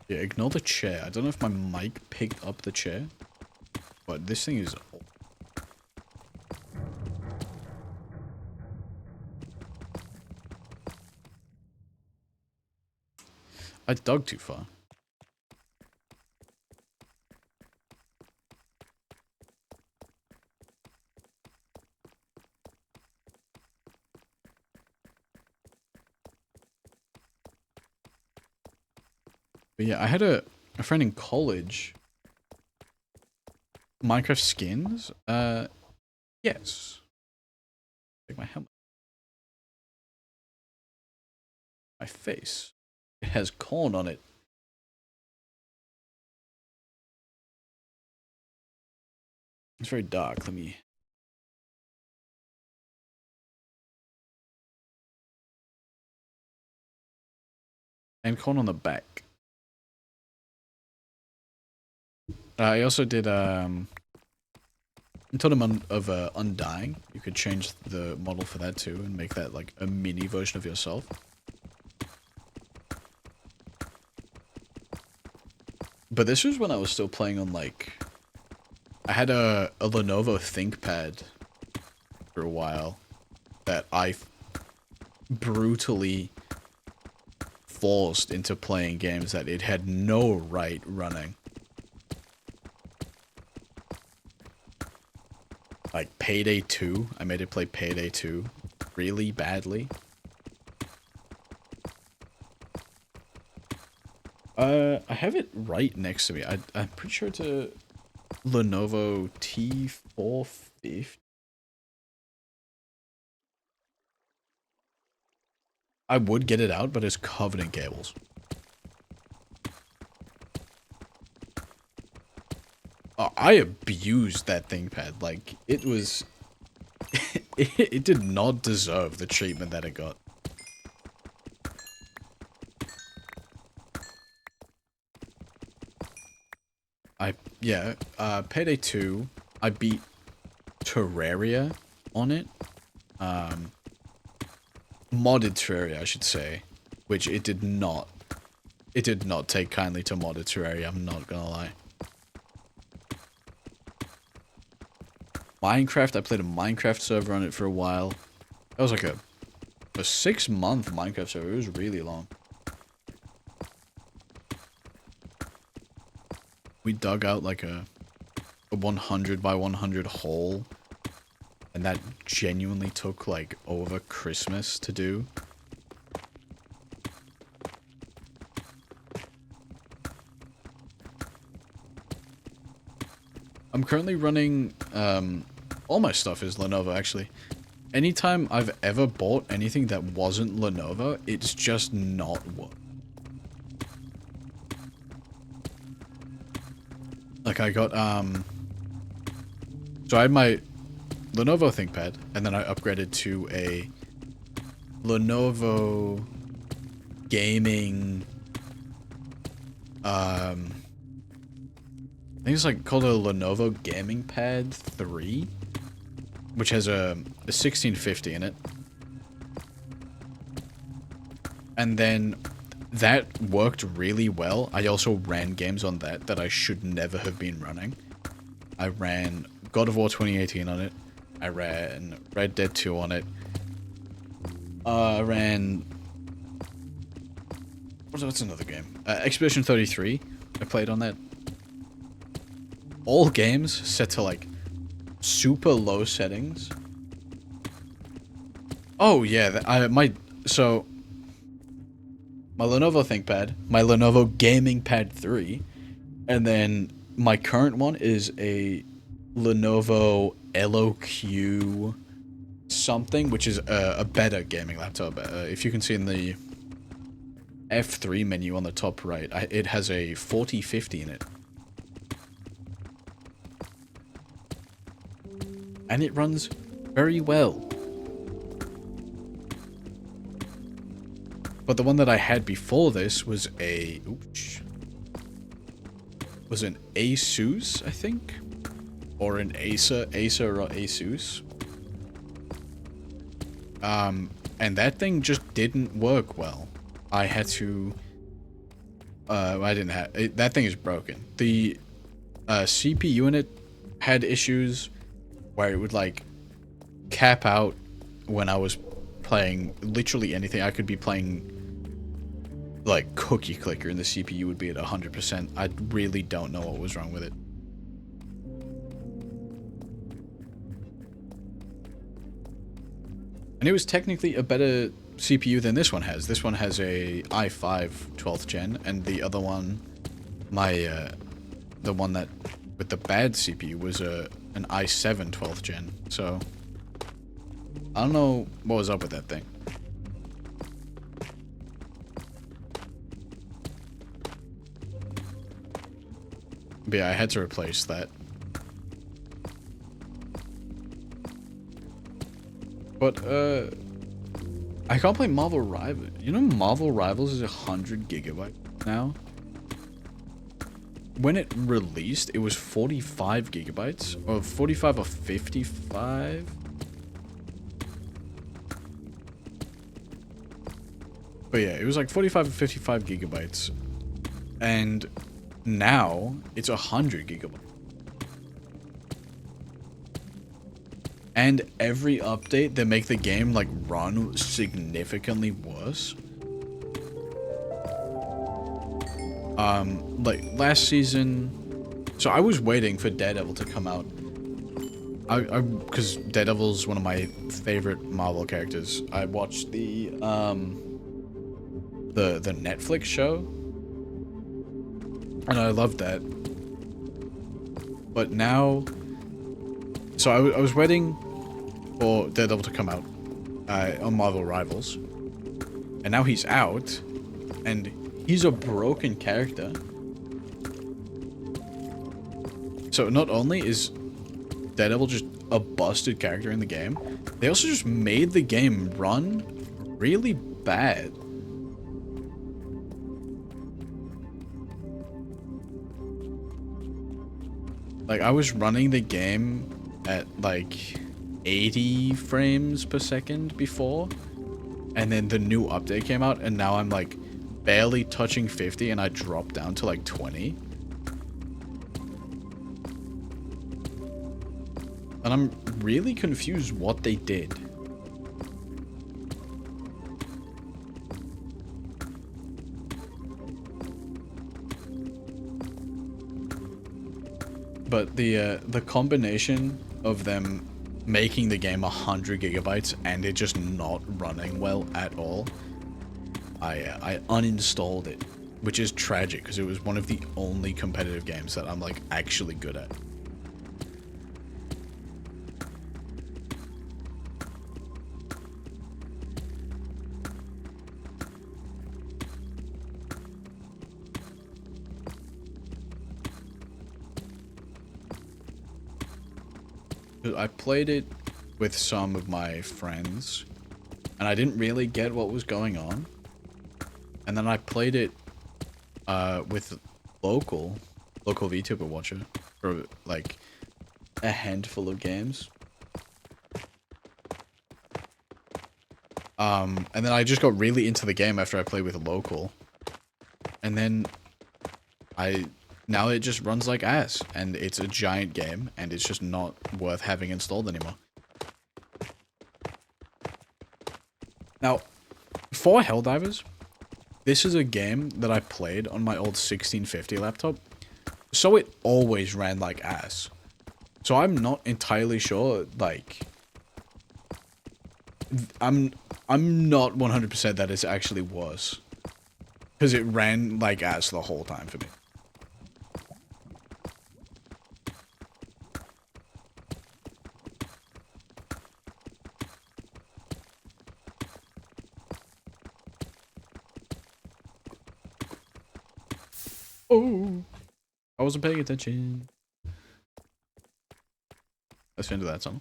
Yeah, ignore the chair. I don't know if my mic picked up the chair, but this thing is... I dug too far. But yeah, I had a friend in college. Minecraft skins? Yes. Take my helmet. My face. It has corn on it. It's very dark. Let me... And corn on the back. I also did, in Tournament of Undying, you could change the model for that too and make that like a mini version of yourself. But this was when I was still playing on like... I had a Lenovo ThinkPad for a while that I brutally forced into playing games that it had no right running. Like Payday 2, I made it play Payday 2 really badly. I have it right next to me. I'm pretty sure it's a Lenovo T450. I would get it out, but it's covered in cables. I abused that ThinkPad. Like, it was... it did not deserve the treatment that it got. Yeah, Payday 2, I beat Terraria on it. Modded Terraria, I should say, which it did not take kindly to modded Terraria, I'm not gonna lie. Minecraft, I played a Minecraft server on it for a while. That was like a 6-month Minecraft server, it was really long. We dug out like a 100 by 100 hole. And that genuinely took like over Christmas to do. I'm currently running, all my stuff is Lenovo actually. Anytime I've ever bought anything that wasn't Lenovo, it's just not worth. Like I got, so I had my Lenovo ThinkPad, and then I upgraded to a Lenovo gaming, I think it's like called a Lenovo Gaming Pad 3, which has a 1650 in it. And then that worked really well. I also ran games on that I should never have been running. I ran God of War 2018 on it. I ran Red Dead 2 on it. I ran... What's another game? Expedition 33. I played on that. All games set to like super low settings. Oh yeah, my Lenovo ThinkPad, my Lenovo Gaming Pad 3, and then my current one is a Lenovo LOQ something, which is a better gaming laptop. If you can see in the F3 menu on the top right, it has a 4050 in it. And it runs very well. But the one that I had before this was a... Oops. Was an Asus, I think? Or an Acer or Asus. And that thing just didn't work well. I had to... I didn't have... that thing is broken. The CPU in it had issues where it would, like, cap out when I was playing literally anything. I could be playing... like Cookie Clicker and the CPU would be at 100%. I really don't know what was wrong with it. And it was technically a better CPU than this one has. This one has a i5 12th gen, and the other one, the one that with the bad CPU was an i7 12th gen. So I don't know what was up with that thing. But yeah, I had to replace that. But, I can't play Marvel Rivals. You know Marvel Rivals is 100 gigabytes now? When it released, it was 45 gigabytes. Or 45 or 55? But yeah, it was like 45 or 55 gigabytes. And now, it's 100 gigabytes. And every update, they make the game, like, run significantly worse. Like, last season... So, I was waiting for Daredevil to come out. Because Daredevil's one of my favorite Marvel characters. I watched the Netflix show. And I loved that. But now... So I was waiting for Daredevil to come out on Marvel Rivals. And now he's out. And he's a broken character. So not only is Daredevil just a busted character in the game, they also just made the game run really bad. Like, I was running the game at, like, 80 frames per second before. And then the new update came out, and now I'm, like, barely touching 50, and I dropped down to, like, 20. And I'm really confused what they did. But the combination of them making the game 100 gigabytes and it just not running well at all, I uninstalled it, which is tragic because it was one of the only competitive games that I'm like actually good at. I played it with some of my friends, and I didn't really get what was going on. And then I played it with local VTuber watcher for like a handful of games. And then I just got really into the game after I played with local. And then now it just runs like ass, and it's a giant game, and it's just not worth having installed anymore. Now, for Helldivers, this is a game that I played on my old 1650 laptop, so it always ran like ass. So I'm not entirely sure, like, I'm not 100% that it's actually worse, because it ran like ass the whole time for me. Oh, I wasn't paying attention. Let's into that song.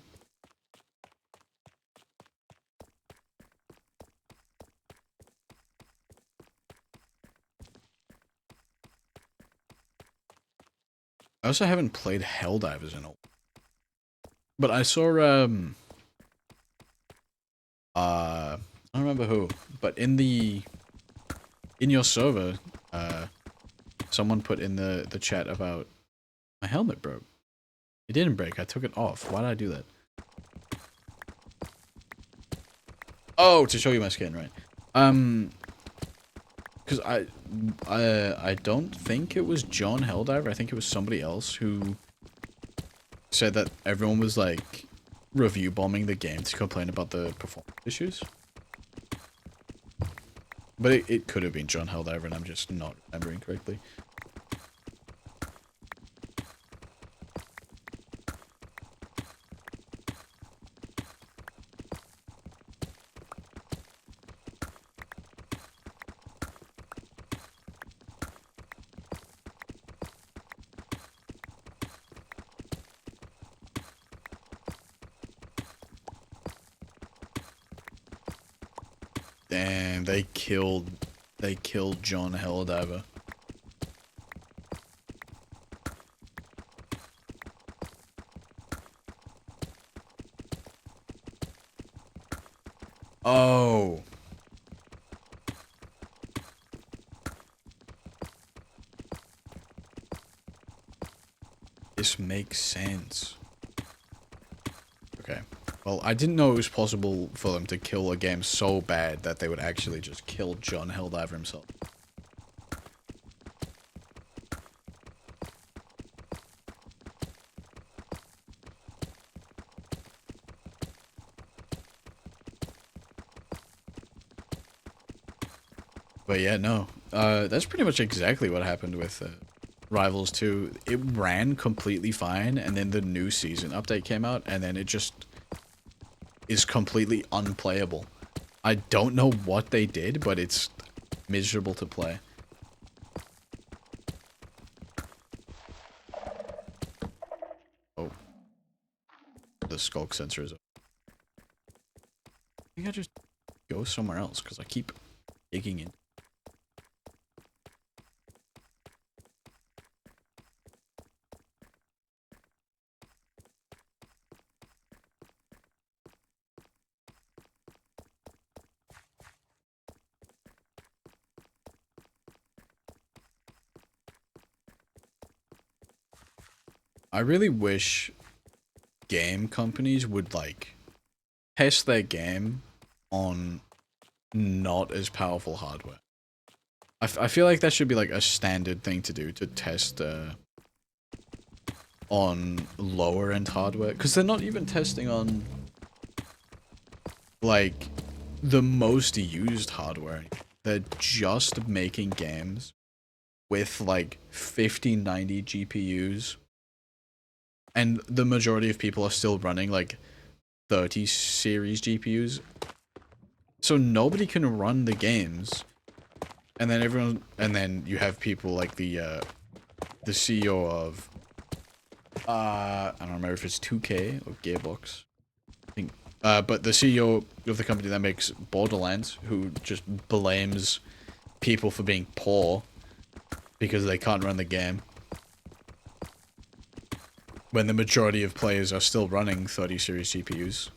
I also haven't played Helldivers in a while. But I saw, I don't remember who, but in your server, someone put in the chat about my helmet broke. It didn't break, I took it off. Why did I do that? Oh, to show you my skin, right? Because I don't think it was John Helldiver. I think it was somebody else who said that everyone was like review bombing the game to complain about the performance issues. But it could have been John Helldiver, and I'm just not remembering correctly. Damn, they killed John Helldiver. Oh. This makes sense. Okay. Well, I didn't know it was possible for them to kill a game so bad that they would actually just kill John Helldiver himself. But yeah, no. That's pretty much exactly what happened with Rivals 2. It ran completely fine, and then the new season update came out, and then it just is completely unplayable. I don't know what they did, but it's miserable to play. Oh. The skulk sensor is up. I think I just go somewhere else, because I keep digging in. I really wish game companies would, like, test their game on not as powerful hardware. I feel like that should be, like, a standard thing to do, to test, on lower-end hardware. Because they're not even testing on, like, the most used hardware. They're just making games with, like, 5090 GPUs. And the majority of people are still running, like, 30 series GPUs. So nobody can run the games. And then you have people like the CEO of, I don't remember if it's 2K or Gearbox. I think, but the CEO of the company that makes Borderlands, who just blames people for being poor because they can't run the game. When the majority of players are still running 30 series GPUs.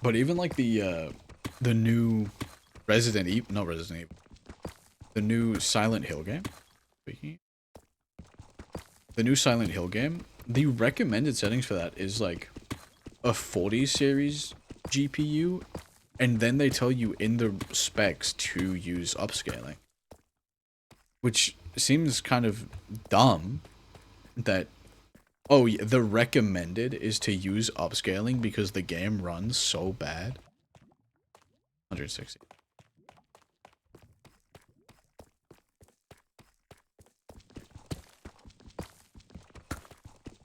But even like the new Resident Evil, not Resident Evil, the new Silent Hill game. The new Silent Hill game, the recommended settings for that is like a 40 series GPU, and then they tell you in the specs to use upscaling. Which seems kind of dumb that, oh, yeah, the recommended is to use upscaling because the game runs so bad. 160.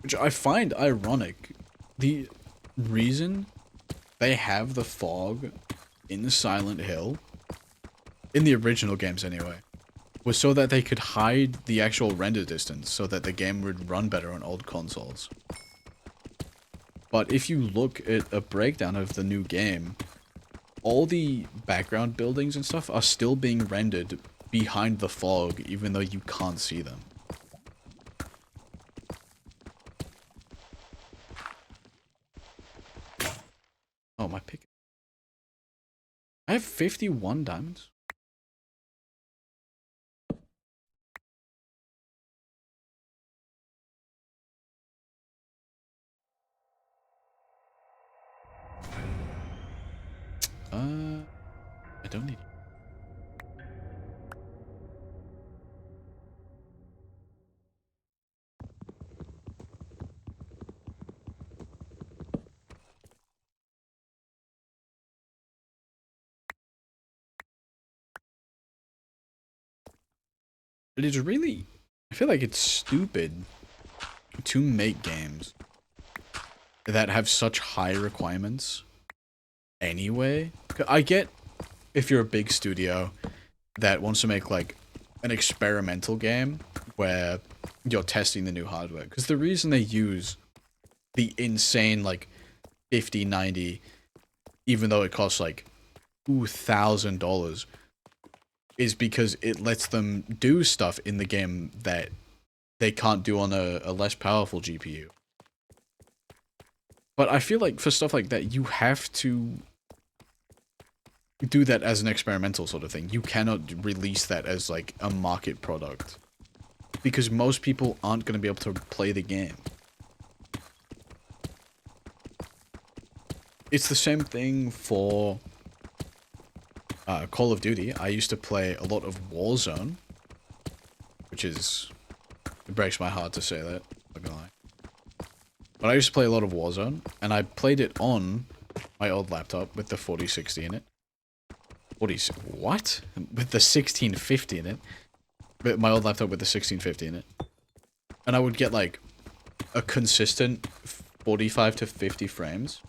Which I find ironic. The reason they have the fog in Silent Hill, in the original games anyway, was so that they could hide the actual render distance so that the game would run better on old consoles. But if you look at a breakdown of the new game, all the background buildings and stuff are still being rendered behind the fog, even though you can't see them. Oh, my pick. I have 51 diamonds. I don't need it. But it's really, I feel like it's stupid to make games that have such high requirements anyway. I get if you're a big studio that wants to make like an experimental game where you're testing the new hardware, because the reason they use the insane like 50, 90, even though it costs like $2,000, is because it lets them do stuff in the game that they can't do on a less powerful GPU. But I feel like for stuff like that, you have to do that as an experimental sort of thing. You cannot release that as like a market product, because most people aren't going to be able to play the game. It's the same thing for Call of Duty. I used to play a lot of Warzone, which is, it breaks my heart to say that, I'm not gonna lie. But I used to play a lot of Warzone, and I played it on my old laptop with the 4060 in it. What? With the 1650 in it. With my old laptop with the 1650 in it. And I would get like a consistent 45 to 50 frames.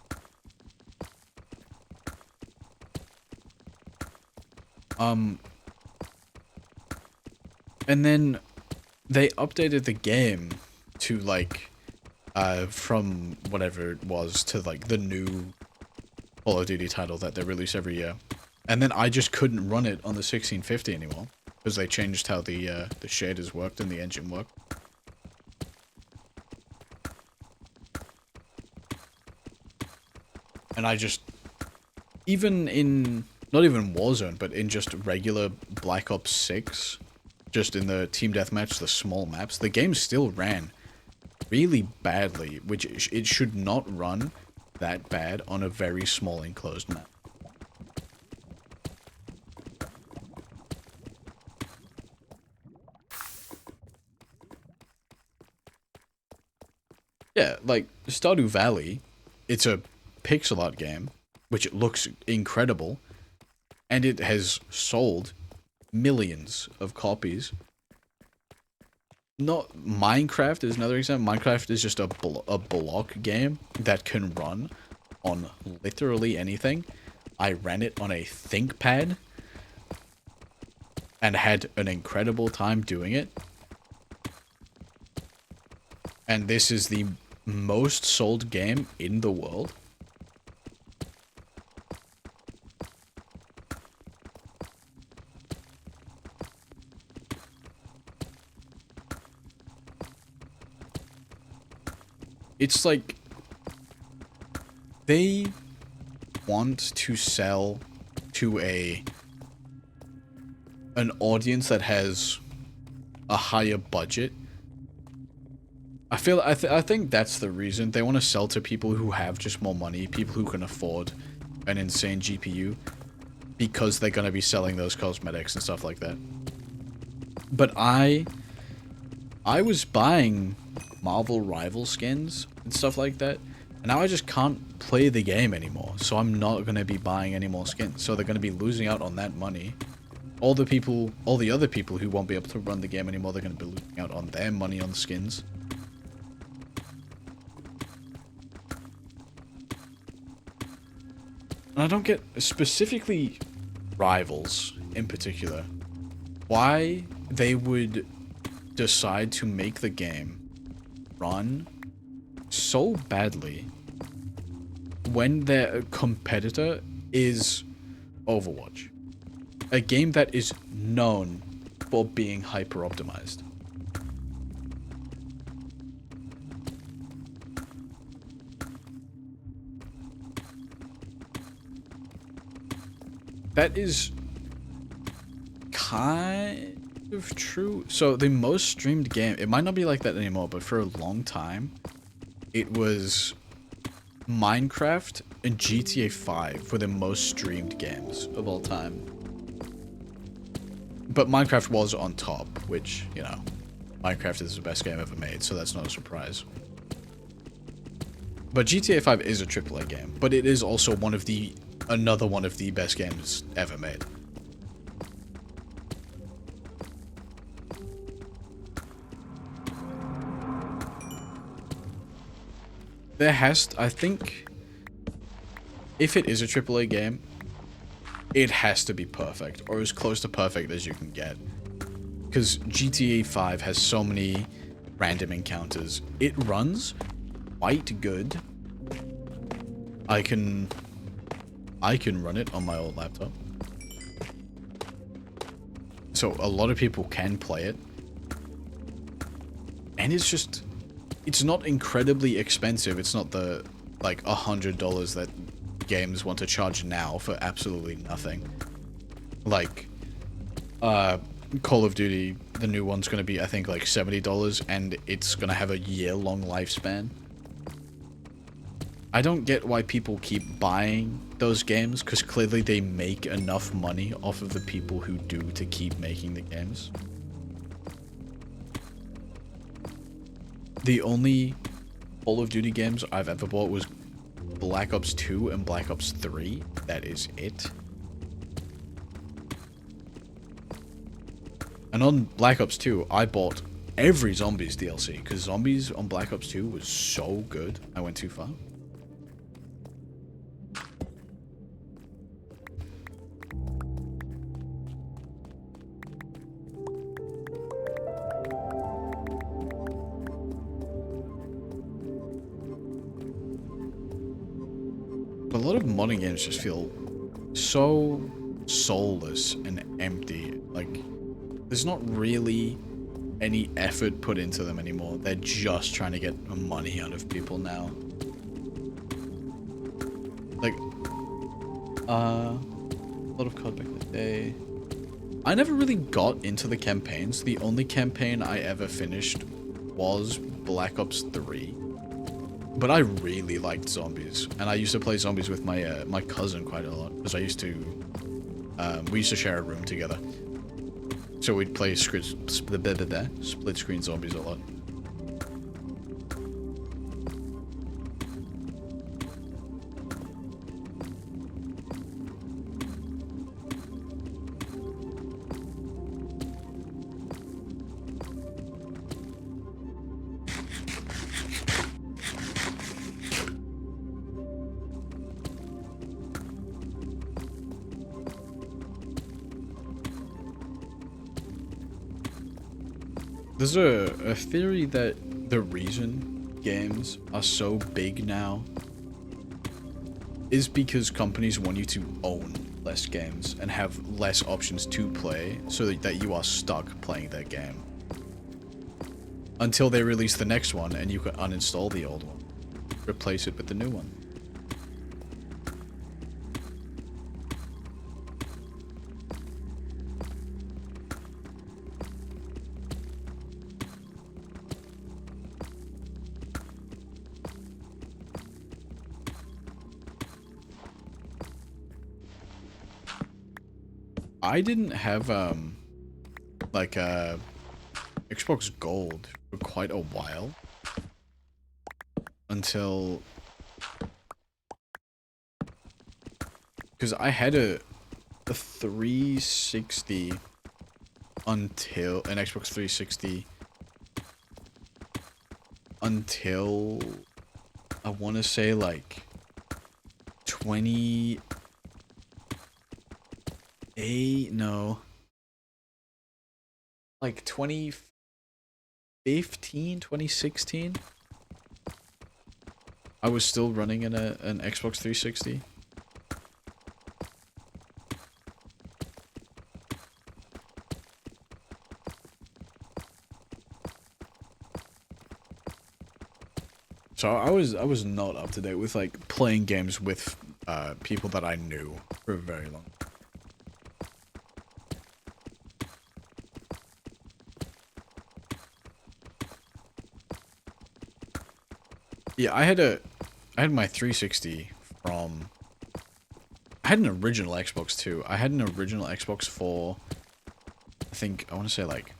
And then they updated the game to like, from whatever it was to like the new Call of Duty title that they release every year. And then I just couldn't run it on the 1650 anymore, because they changed how the shaders worked and the engine worked. And I just, even in, not even Warzone, but in just regular Black Ops 6, just in the Team Deathmatch, the small maps, the game still ran really badly, which it should not run that bad on a very small enclosed map. Yeah, like Stardew Valley, it's a pixel art game, which it looks incredible, and it has sold millions of copies. Not Minecraft is another example. Minecraft is just a block game that can run on literally anything. I ran it on a ThinkPad and had an incredible time doing it. And this is the most sold game in the world. It's like they want to sell to an audience that has a higher budget. I think that's the reason. They want to sell to people who have just more money, people who can afford an insane GPU, because they're going to be selling those cosmetics and stuff like that. But I was buying Marvel Rival skins and stuff like that, and now I just can't play the game anymore, so I'm not going to be buying any more skins, so they're going to be losing out on that money. All the other people who won't be able to run the game anymore, they're going to be losing out on their money on the skins. And I don't get, specifically Rivals in particular, why they would decide to make the game run so badly when their competitor is Overwatch, a game that is known for being hyper optimized. That is kind of true. So the most streamed game, it might not be like that anymore, but for a long time, it was Minecraft and GTA 5 were the most streamed games of all time. But Minecraft was on top, which, you know, Minecraft is the best game ever made, so that's not a surprise. But GTA 5 is a AAA game, but it is also another one of the best games ever made. I think, if it is a AAA game, it has to be perfect, or as close to perfect as you can get. Because GTA 5 has so many random encounters. It runs quite good. I can run it on my old laptop. So a lot of people can play it. And it's not incredibly expensive. It's not the, like, $100 that games want to charge now for absolutely nothing. Like, Call of Duty, the new one's gonna be, I think, like $70, and it's gonna have a year-long lifespan. I don't get why people keep buying those games, because clearly they make enough money off of the people who do to keep making the games. The only Call of Duty games I've ever bought was Black Ops 2 and Black Ops 3. That is it. And on Black Ops 2, I bought every Zombies DLC, because Zombies on Black Ops 2 was so good. I went too far. A lot of modding games just feel so soulless and empty. Like, there's not really any effort put into them anymore. They're just trying to get money out of people now. Like, a lot of COD back in the day. I never really got into the campaigns. The only campaign I ever finished was Black Ops 3. But I really liked Zombies, and I used to play Zombies with my my cousin quite a lot, because we used to share a room together. So we'd play split screen Zombies a lot. There's a theory that the reason games are so big now is because companies want you to own less games and have less options to play so that you are stuck playing that game. Until they release the next one and you can uninstall the old one. Replace it with the new one. I didn't have like Xbox Gold for quite a while until, because I had a 360 until an Xbox 360 until I want to say like 2015, 2016. I was still running in an Xbox 360. So I was not up to date with like playing games with people that I knew for very long. Yeah, I had my 360 from, I had an original Xbox too. I had an original Xbox for, I think, I want to say like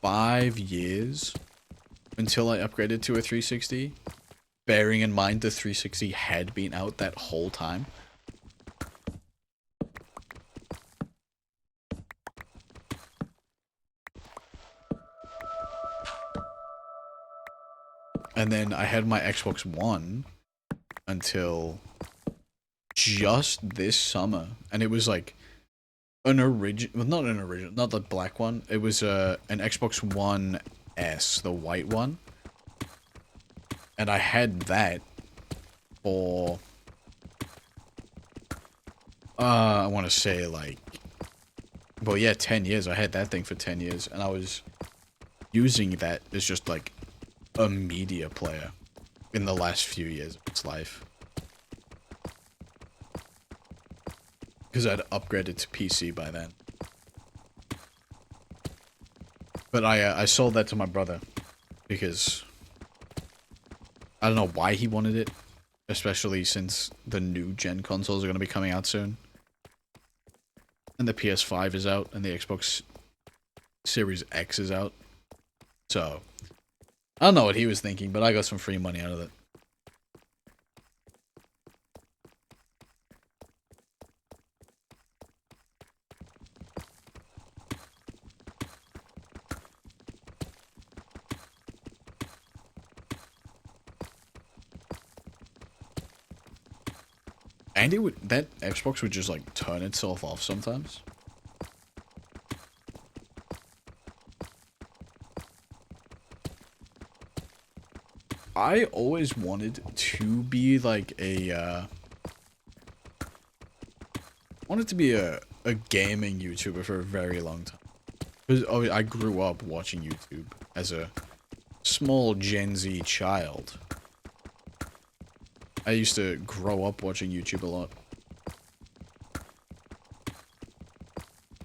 5 years until I upgraded to a 360, bearing in mind the 360 had been out that whole time. And then I had my Xbox One until just this summer, and it was like an original, well, not an original, not the black one. It was an Xbox One S, the white one, and I had that for I want to say like, well, yeah, 10 years. I had that thing for 10 years, and I was using that as just like a media player in the last few years of its life. Because I'd upgraded to PC by then. But I sold that to my brother because I don't know why he wanted it, especially since the new gen consoles are going to be coming out soon. And the PS5 is out, and the Xbox Series X is out. So, I don't know what he was thinking, but I got some free money out of it. And that Xbox would just like turn itself off sometimes. I always wanted to be like a wanted to be a gaming YouTuber for a very long time. Because I grew up watching YouTube as a small Gen Z child. I used to grow up watching YouTube a lot.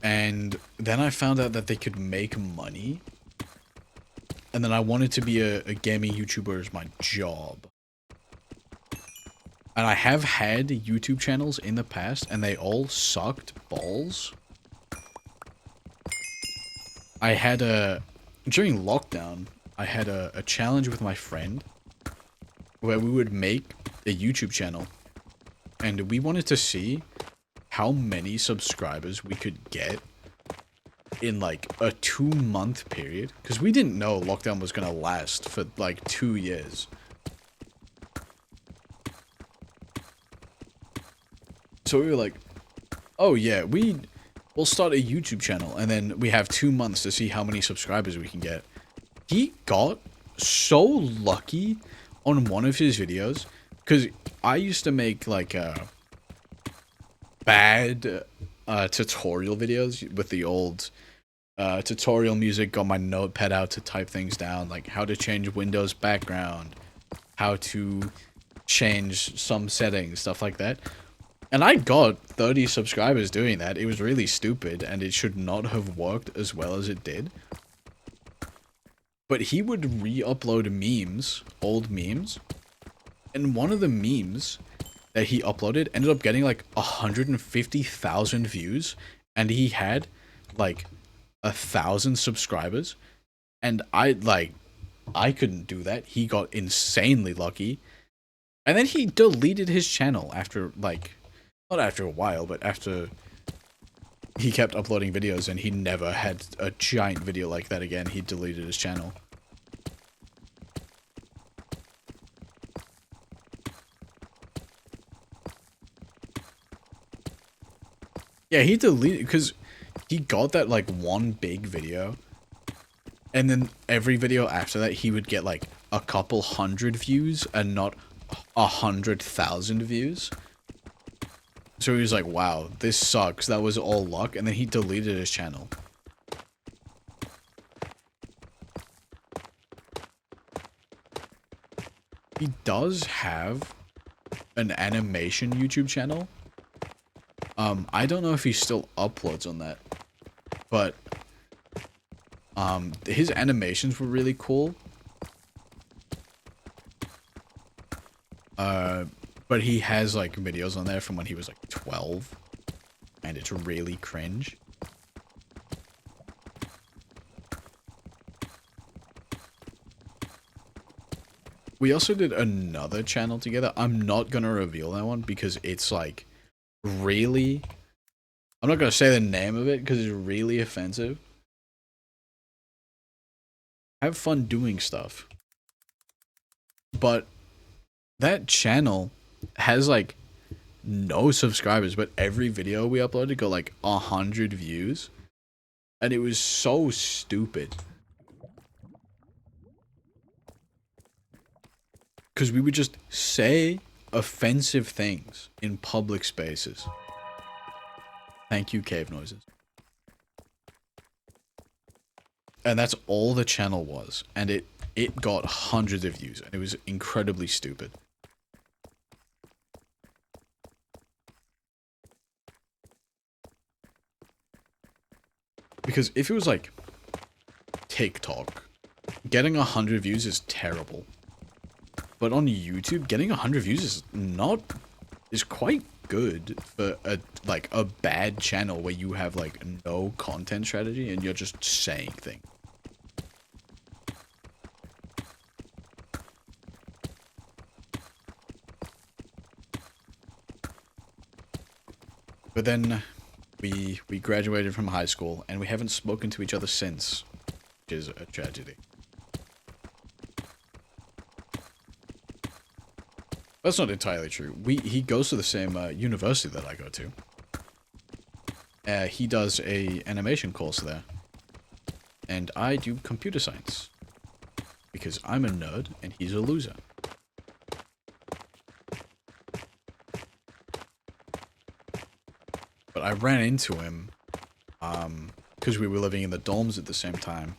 And then I found out that they could make money. And then I wanted to be a gaming YouTuber as my job. And I have had YouTube channels in the past, and they all sucked balls. I had during lockdown, I had a challenge with my friend where we would make a YouTube channel, and we wanted to see how many subscribers we could get in like a 2-month period, because we didn't know lockdown was gonna last for like 2 years. So we were like, oh yeah, we we'll start a YouTube channel, and then we have 2 months to see how many subscribers we can get. He got so lucky on one of his videos, because I used to make like bad tutorial videos with the old tutorial music, got my notepad out to type things down, like how to change Windows background, how to change some settings, stuff like that. And I got 30 subscribers doing that. It was really stupid, and it should not have worked as well as it did. But he would re-upload memes, old memes, and one of the memes that he uploaded ended up getting like 150,000 views, and he had like 1,000 subscribers, and I couldn't do that. He got insanely lucky, and then he deleted his channel after like, not after a while, but after he kept uploading videos, and he never had a giant video like that again. He deleted his channel. Yeah, he deleted, because he got that like one big video, and then every video after that he would get like a couple hundred views and not 100,000 views. So he was like, wow, this sucks, that was all luck, and then he deleted his channel. He does have an animation YouTube channel. I don't know if he still uploads on that, but his animations were really cool. But he has like videos on there from when he was like 12, and it's really cringe. We also did another channel together. I'm not gonna reveal that one because it's like really, I'm not gonna say the name of it because it's really offensive. Have fun doing stuff. But that channel has like no subscribers, but every video we uploaded got like 100 views, and it was so stupid because we would just say offensive things in public spaces. Thank you, cave noises. And that's all the channel was, and it got hundreds of views, and it was incredibly stupid. Because if it was like TikTok, getting 100 views is terrible. But on YouTube, getting 100 views is quite good for a bad channel where you have like no content strategy and you're just saying things. But then we graduated from high school, and we haven't spoken to each other since, which is a tragedy. That's not entirely true. He goes to the same university that I go to. He does a animation course there, and I do computer science because I'm a nerd and he's a loser. But I ran into him, because we were living in the dorms at the same time.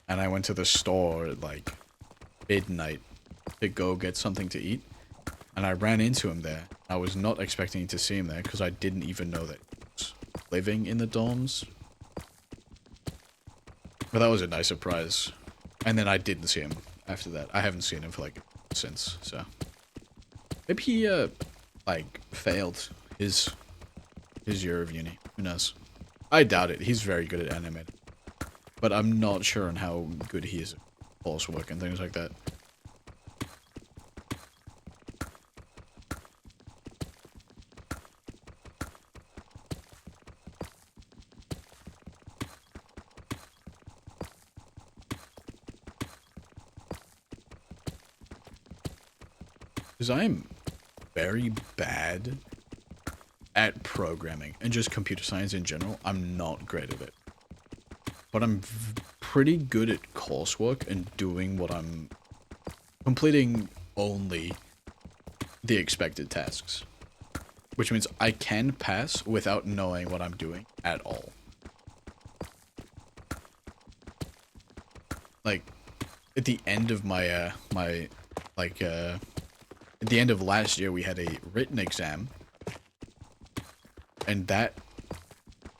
And I went to the store at like midnight to go get something to eat. And I ran into him there. I was not expecting to see him there because I didn't even know that he was living in the dorms. But that was a nice surprise. And then I didn't see him after that. I haven't seen him for like since, so. Maybe he like failed his year of uni. Who knows? I doubt it. He's very good at animating. But I'm not sure on how good he is at coursework and things like that. Because I'm very bad at programming and just computer science in general. I'm not great at it. But I'm pretty good at coursework and doing what I'm completing only the expected tasks. Which means I can pass without knowing what I'm doing at all. Like, at the end of my, at the end of last year, we had a written exam. And that,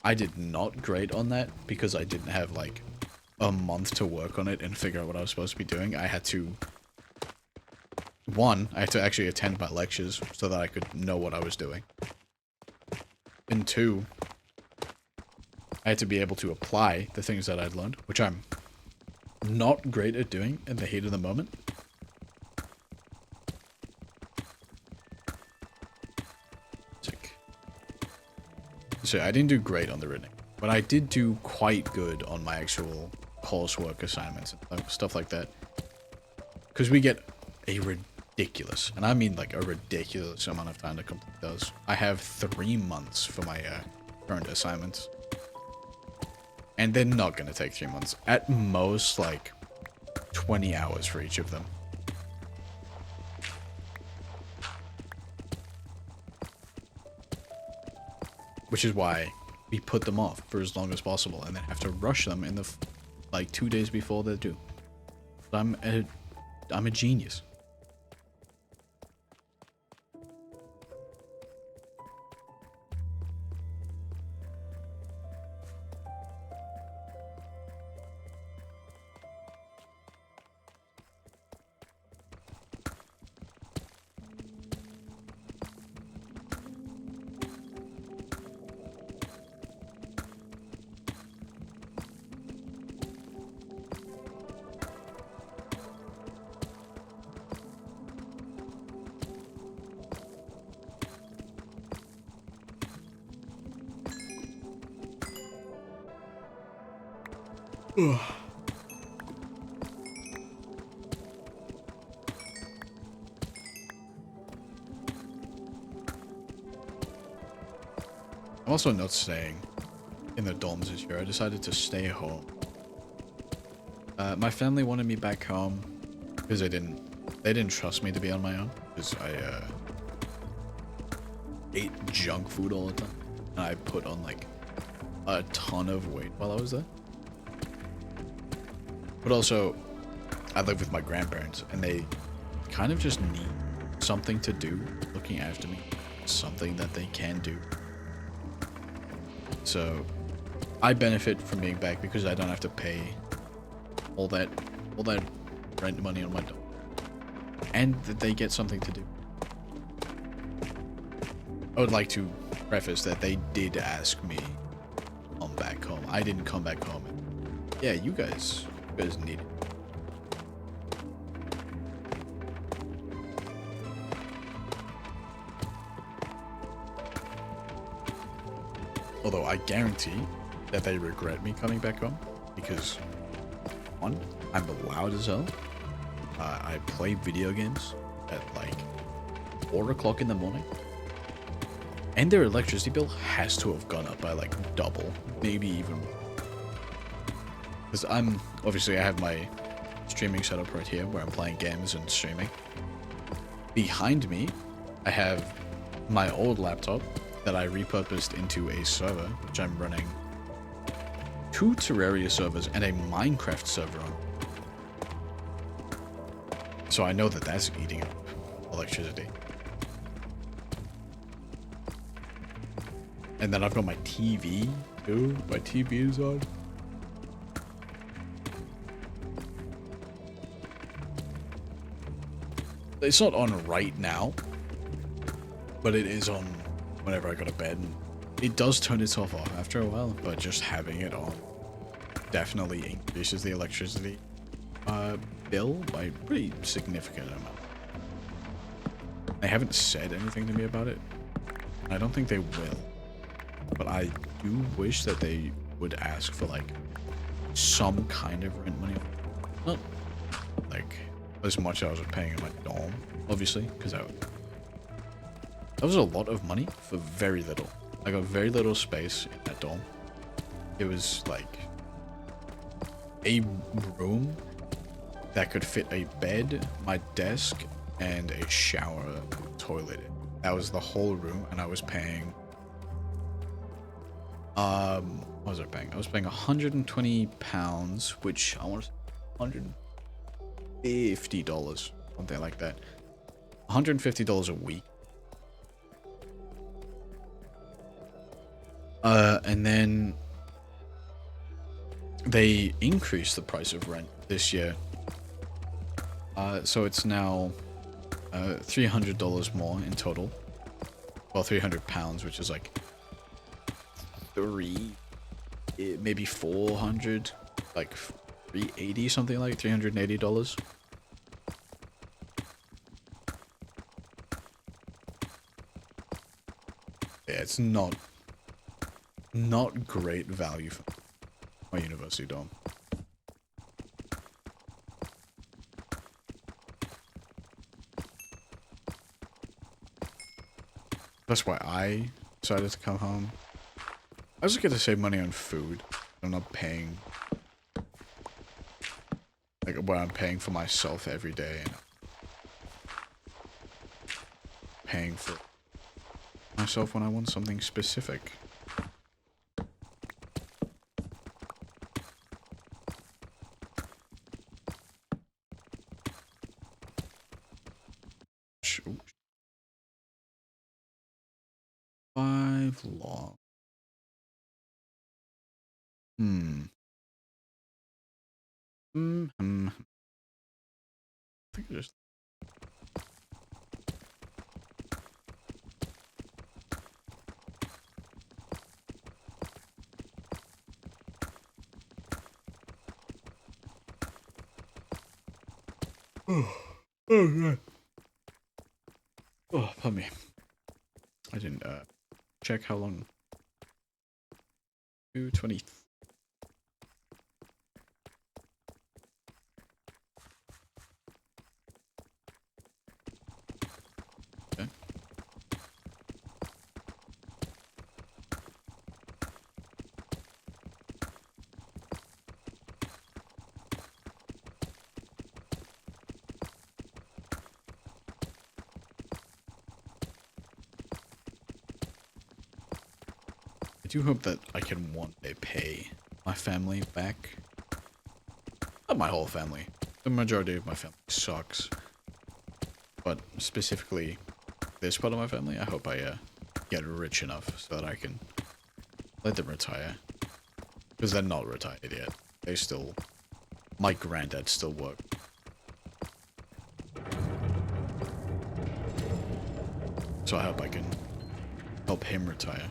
I did not grade on that because I didn't have, like, a month to work on it and figure out what I was supposed to be doing. I had to, I had to actually attend my lectures so that I could know what I was doing. And 2, I had to be able to apply the things that I'd learned, which I'm not great at doing in the heat of the moment. Sick. So I didn't do great on the written, but I did do quite good on my actual coursework assignments and stuff like that. Because we get a ridiculous, and I mean like a ridiculous amount of time to complete those. I have 3 months for my current assignments. And they're not going to take 3 months. At most, like, 20 hours for each of them. Which is why we put them off for as long as possible and then have to rush them in the, like, 2 days before they're due. So I'm a genius. Ugh. I'm also not staying in the dorms this year. I decided to stay home. My family wanted me back home because they didn't trust me to be on my own because I ate junk food all the time and I put on like a ton of weight while I was there. But also, I live with my grandparents, and they kind of just need something to do looking after me. Something that they can do. So, I benefit from being back because I don't have to pay all that rent money on my dog. And that they get something to do. I would like to preface that they did ask me to come back home. I didn't come back home. Yeah, you guys need it. Although I guarantee that they regret me coming back home because 1, I'm loud as hell. I play video games at like 4 o'clock in the morning. And their electricity bill has to have gone up by like double, maybe even more. Because obviously I have my streaming setup right here where I'm playing games and streaming. Behind me, I have my old laptop that I repurposed into a server, which I'm running 2 Terraria servers and a Minecraft server on. So I know that that's eating up electricity. And then I've got my TV too. My TV is on. It's not on right now, but it is on whenever I go to bed. It does turn itself off after a while, but just having it on definitely increases the electricity bill by a pretty significant amount. They haven't said anything to me about it. I don't think they will, but I do wish that they would ask for like some kind of rent money. Not like as much as I was paying in my dorm, obviously, because That was a lot of money for very little. I got very little space in that dorm. It was like a room that could fit a bed, my desk, and a shower toilet. That was the whole room, and I was paying what was I paying? I was paying £120, which I want to $150, something like that. $150 a week. And then they increased the price of rent this year. So it's now $300 more in total. Well, £300, which is like maybe 400, like 380, something like $380. Yeah, it's not great value for my university dorm. That's why I decided to come home. I just get to save money on food. I'm not paying like what I'm paying for myself every day, and paying for myself when I want something specific. Ooh. 5 long. I think I just. Oh god. Oh, pardon me. I didn't check how long. 2:20. Okay. I do hope that I can one day pay my family back. Not my whole family. The majority of my family sucks. But specifically, this part of my family, I hope I get rich enough so that I can let them retire. Because they're not retired yet. They still... My granddad still works. So I hope I can help him retire.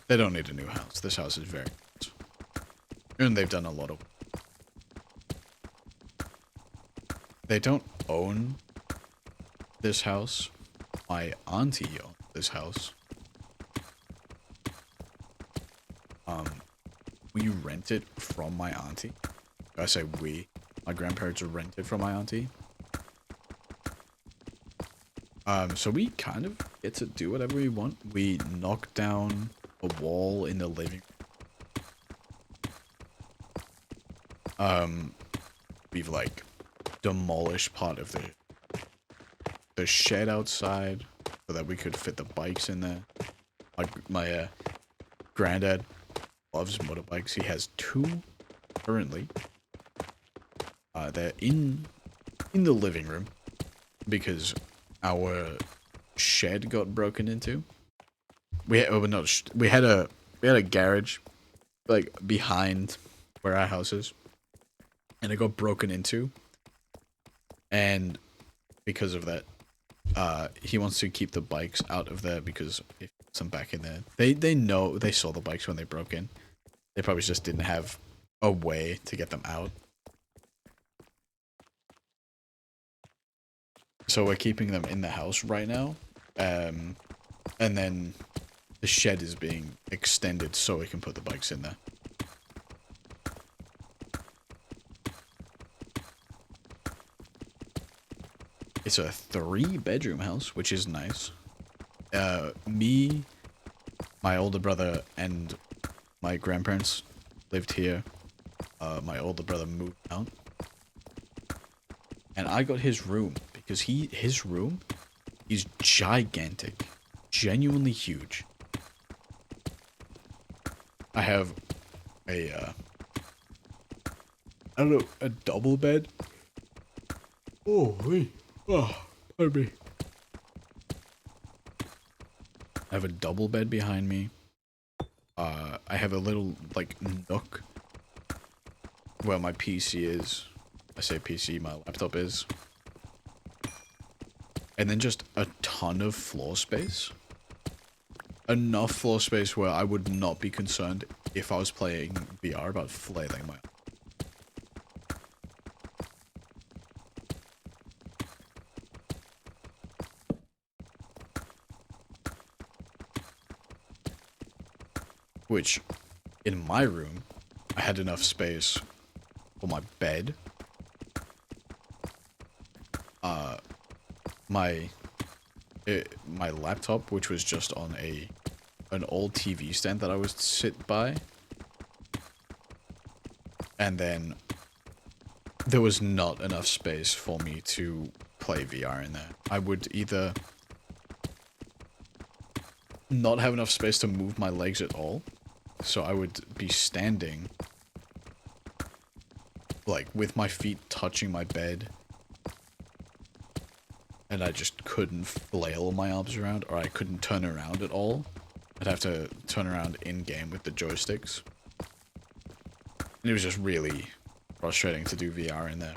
They don't need a new house. This house is very good. And they've done a lot of... They don't own this house. My auntie owns this house. We rent it from my auntie. I say we. My grandparents rented from my auntie. So we kind of get to do whatever we want. We knock down a wall in the living room. We've like demolished part of the shed outside so that we could fit the bikes in there. My granddad loves motorbikes. He has 2 currently. They're in the living room because our shed got broken into. We had a garage like behind where our house is, and it got broken into. And because of that, he wants to keep the bikes out of there because if some back in there, they know they saw the bikes when they broke in. They probably just didn't have a way to get them out. So we're keeping them in the house right now. And then the shed is being extended so we can put the bikes in there. It's a 3-bedroom house, which is nice. Me, my older brother, and my grandparents lived here. My older brother moved out. And I got his room because his room is gigantic. Genuinely huge. I have a, I don't know, a double bed. Oh, wait. Oh, pardon me. I have a double bed behind me. I have a little, like, nook where my PC is. I say PC, my laptop is. And then just a ton of floor space. Enough floor space where I would not be concerned if I was playing VR about flailing my... Which, in my room, I had enough space for my bed. My laptop, which was just on an old TV stand that I would sit by. And then there was not enough space for me to play VR in there. I would either not have enough space to move my legs at all, so I would be standing, like, with my feet touching my bed, and I just couldn't flail my arms around, or I couldn't turn around at all. I'd have to turn around in-game with the joysticks. And it was just really frustrating to do VR in there.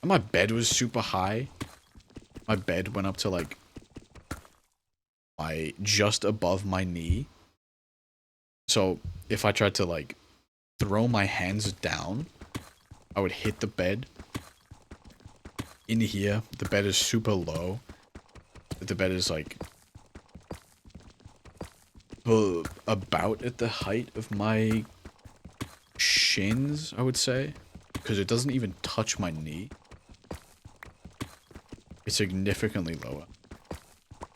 And my bed was super high. My bed went up to, like, just above my knee. So if I tried to, like, throw my hands down, I would hit the bed. In here, the bed is super low. The bed is, like, about at the height of my shins, I would say. Because it doesn't even touch my knee. It's significantly lower.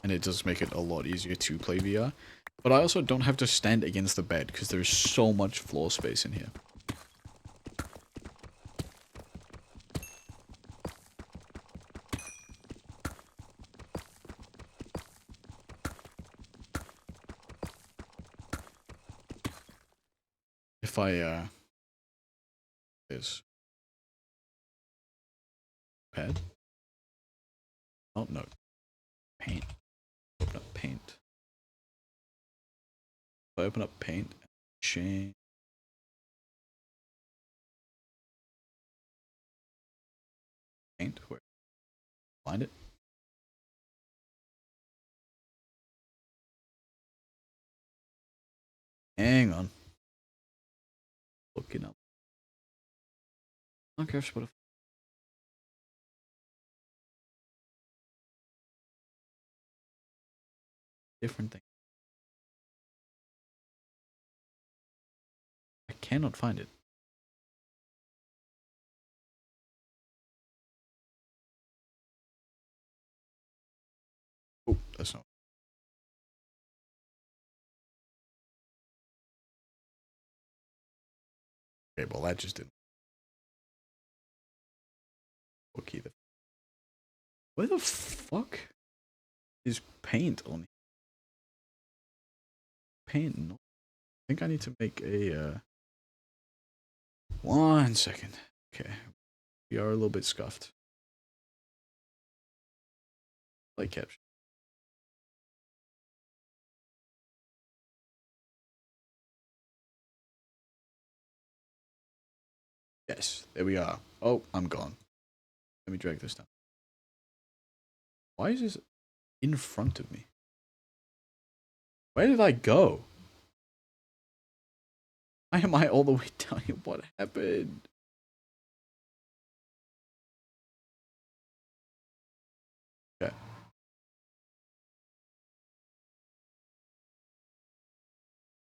And it does make it a lot easier to play VR. But I also don't have to stand against the bed because there's so much floor space in here. If I, this pad? Oh, no. Paint. Open up paint. If I open up paint, change. Paint, where? Find it. Hang on. Looking up. Minecraft Spotify. Different thing. I cannot find it. Oh, that's not. Okay, well, that just didn't work either. Where the fuck is paint on? Paint? No. I think I need to make a, 1 second. Okay. We are a little bit scuffed. Light capture. Yes, there we are. Oh, I'm gone. Let me drag this down. Why is this in front of me? Where did I go? Why am I all the way down here? What happened? Okay.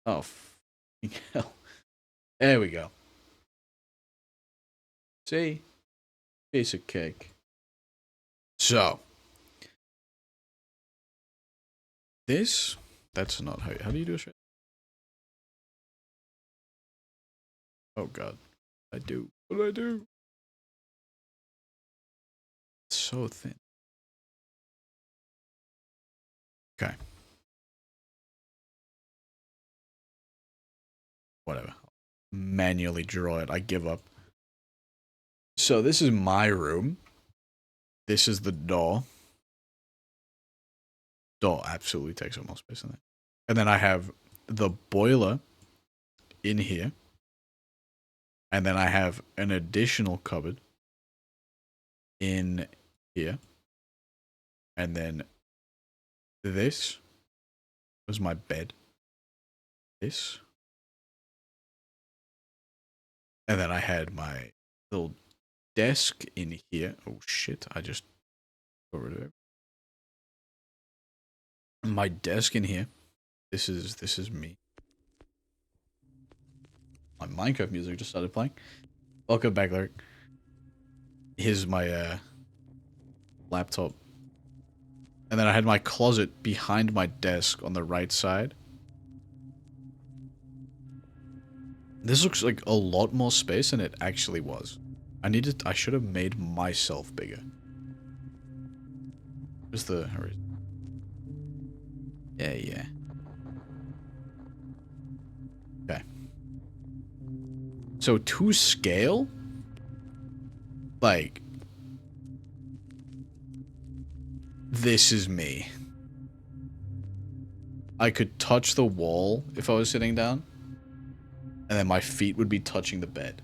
Oh, hell. There we go. See? Piece of cake. So, this, that's not how do you do a straight? Oh god. I do. What do I do? It's so thin. Okay. Whatever. Manually draw it. I give up. So this is my room. This is the door. Door absolutely takes up more space than that. And then I have the boiler in here. And then I have an additional cupboard in here. And then this was my bed. This. And then I had my little desk in here. Oh shit, I just got rid of it. My desk in here. This is me. My Minecraft music just started playing. Welcome back, Larry. Here's my laptop. And then I had my closet behind my desk on the right side. This looks like a lot more space than it actually was. I should have made myself bigger. Where's the... Yeah. Okay. So to scale, like, this is me. I could touch the wall if I was sitting down, and then my feet would be touching the bed.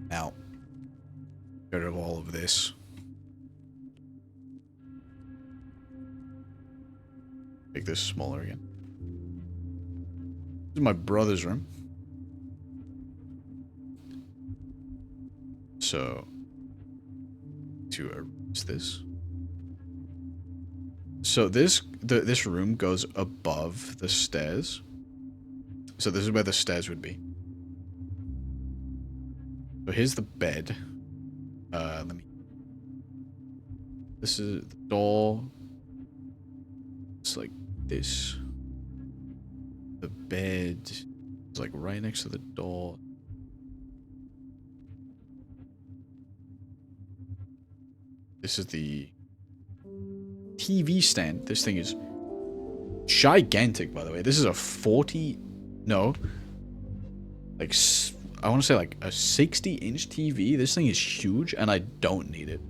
Now, get rid of all of this. Make this smaller again. This is my brother's room. So, to erase this. So this room goes above the stairs. So this is where the stairs would be. So here's the bed. This is the door. It's like this. The bed is like right next to the door. This is the TV stand. This thing is gigantic, by the way. This is a 40... No. Like, I want to say like a 60-inch TV. This thing is huge, and I don't need it.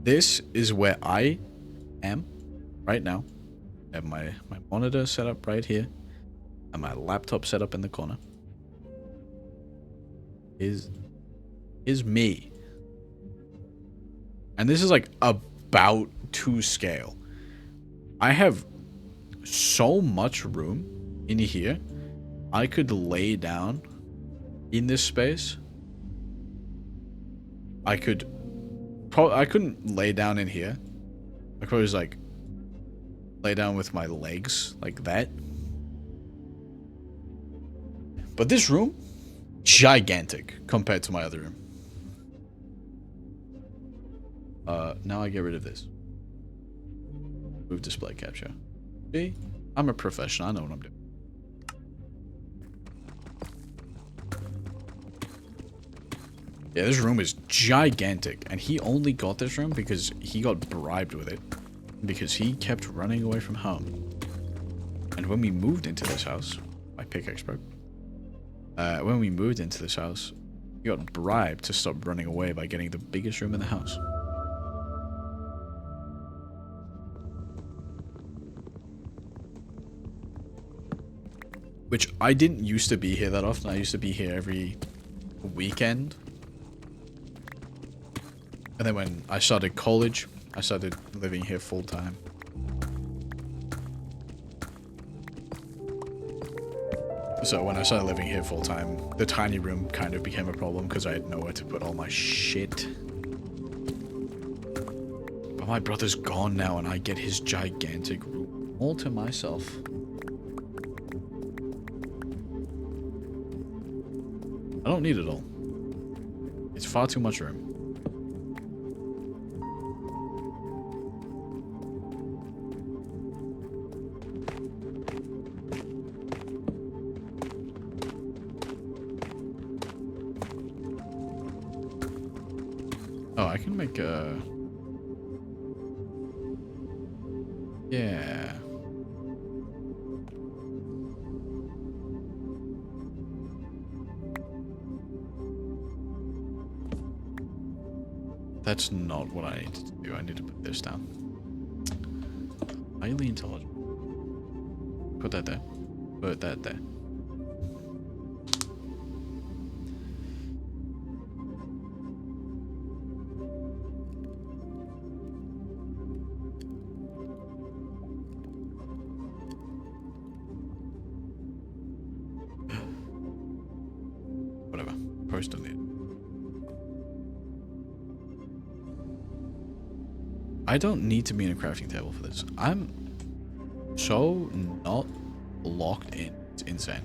This is where I am right now. I have my monitor set up right here. And my laptop set up in the corner. Is me. And this is like about to scale. I have so much room in here. I could lay down in this space. I couldn't lay down in here. I could always like lay down with my legs like that. But this room, gigantic compared to my other room. Now I get rid of this. Move display capture. See? I'm a professional. I know what I'm doing. Yeah, this room is gigantic. And he only got this room because he got bribed with it. Because he kept running away from home. And when we moved into this house, my pickaxe broke. When we moved into this house, he got bribed to stop running away by getting the biggest room in the house. Which I didn't used to be here that often. I used to be here every weekend. And then when I started college, I started living here full time. So when I started living here full time, the tiny room kind of became a problem because I had nowhere to put all my shit. But my brother's gone now and I get his gigantic room all to myself. I don't need it all. It's far too much room. Oh, I can make a... Yeah. That's not what I need to do. I need to put this down. Highly intelligent. Put that there. Put that there. Whatever. Post on it. I don't need to be in a crafting table for this. I'm so not locked in. It's insane.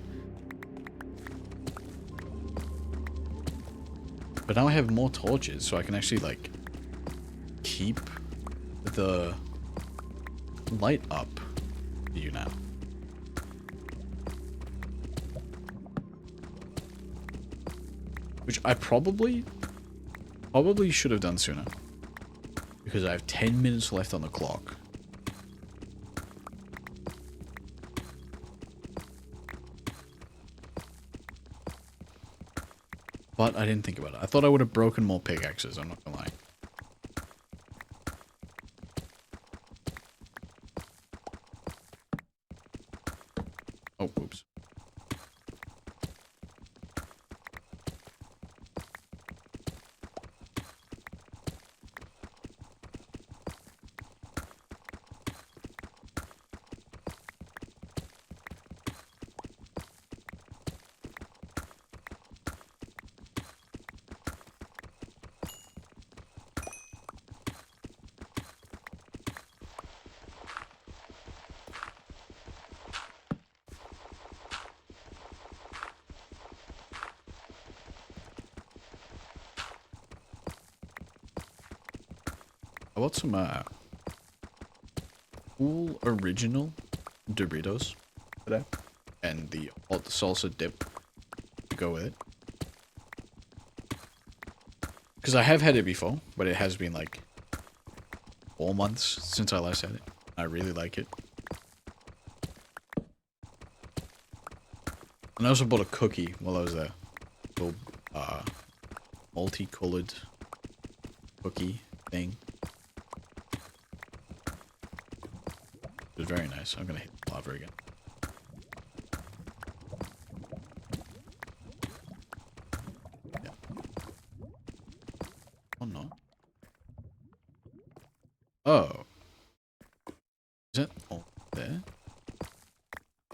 But now I have more torches, so I can actually, like, keep the light up for you now. Which I probably should have done sooner. Because I have 10 minutes left on the clock. But I didn't think about it. I thought I would have broken more pickaxes, I'm not gonna lie. Oh, oops. I bought some cool original Doritos today, and the hot salsa dip to go with it. Because I have had it before, but it has been like 4 months since I last had it. I really like it. And I also bought a cookie while I was there. A little multicolored cookie thing. It was very nice. I'm gonna hit lava again. Yeah. Oh no. Oh. Is it all there?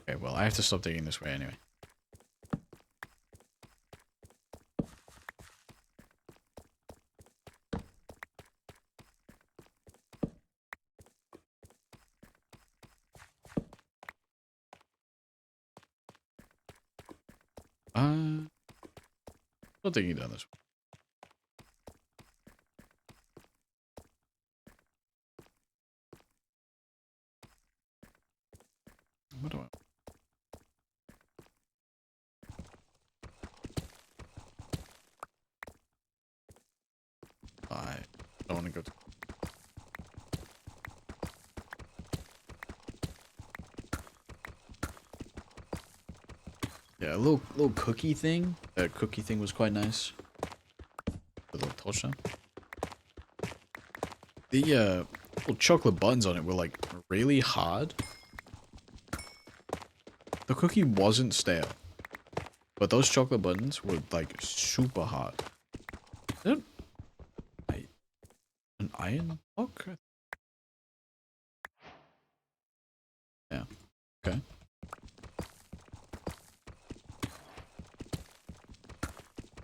Okay, well I have to stop digging this way anyway. Not digging down this way. What do I don't want to go to... Yeah, a little cookie thing. That cookie thing was quite nice. The little touchdown. The little chocolate buns on it were like really hard. The cookie wasn't stale, but those chocolate buns were like super hard. Is that an iron block? Yeah. Okay.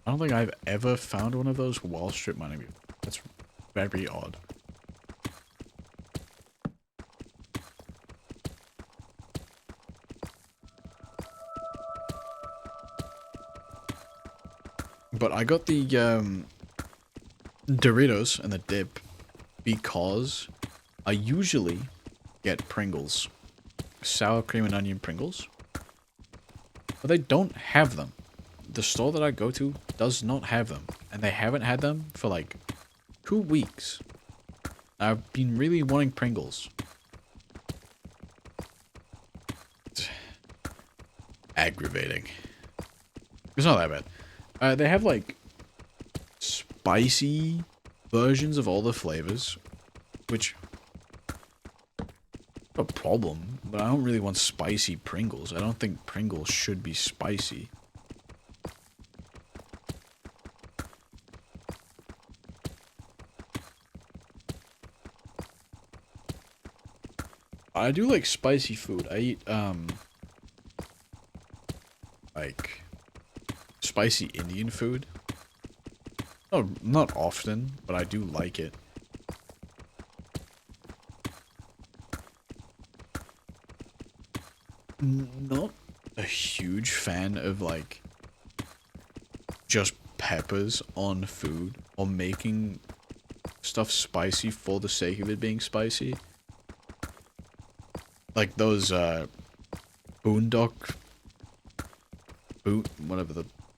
I don't think I've ever found one of those while strip mining. That's very odd. But I got the Doritos and the dip because I usually get Pringles. Sour cream and onion Pringles. But they don't have them. The store that I go to does not have them. And they haven't had them for like 2 weeks. I've been really wanting Pringles. It's aggravating. It's not that bad. They have like spicy versions of all the flavors, which a problem, but I don't really want spicy Pringles. I don't think Pringles should be spicy. I do like spicy food. I eat like spicy Indian food. Oh, not often, but I do like it. Not a huge fan of like just peppers on food or making stuff spicy for the sake of it being spicy. Like those whatever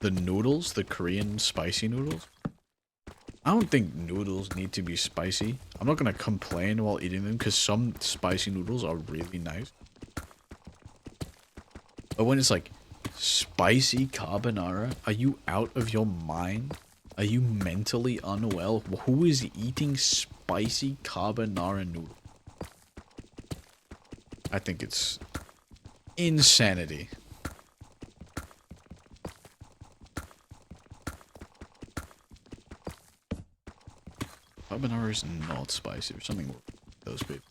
the noodles, the Korean spicy noodles. I don't think noodles need to be spicy. I'm not gonna complain while eating them because some spicy noodles are really nice. But when it's like spicy carbonara, are you out of your mind? Are you mentally unwell? Who is eating spicy carbonara noodles? I think it's insanity. Carbonara is not spicy. There's something wrong with those people.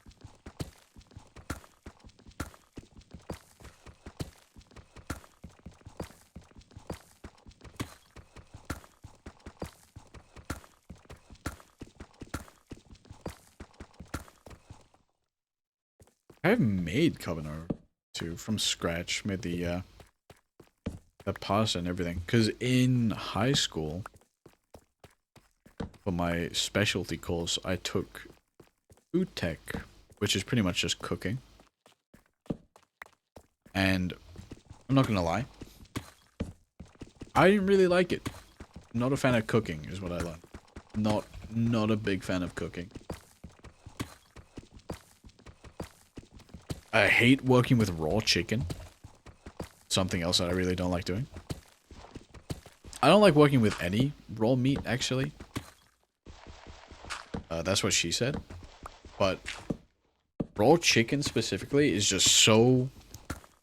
I've made carbonara too from scratch. Made the pasta and everything. Cause in high school, for my specialty course, I took food tech, which is pretty much just cooking. And I'm not gonna lie, I didn't really like it. Not a fan of cooking, is what I learned. Not a big fan of cooking. I hate working with raw chicken. Something else that I really don't like doing. I don't like working with any raw meat, actually. That's what she said. But raw chicken specifically is just so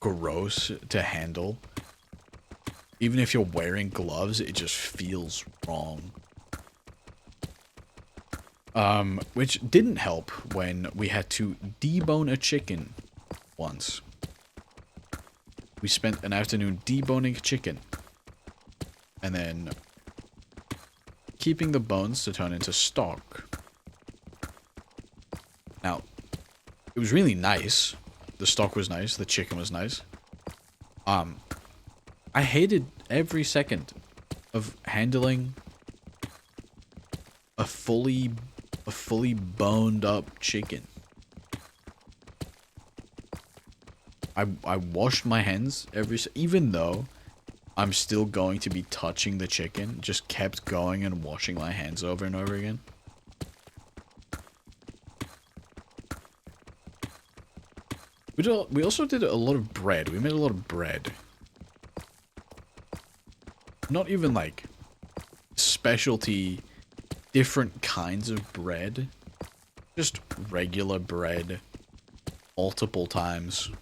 gross to handle. Even if you're wearing gloves, it just feels wrong. Which didn't help when we had to debone a chicken once. We spent an afternoon deboning a chicken. And then keeping the bones to turn into stock. Now, it was really nice. The stock was nice. The chicken was nice. I hated every second of handling a fully boned up chicken. I washed my hands even though I'm still going to be touching the chicken, just kept going and washing my hands over and over again. We also did a lot of bread. We made a lot of bread. Not even like specialty, different kinds of bread. Just regular bread. Multiple times.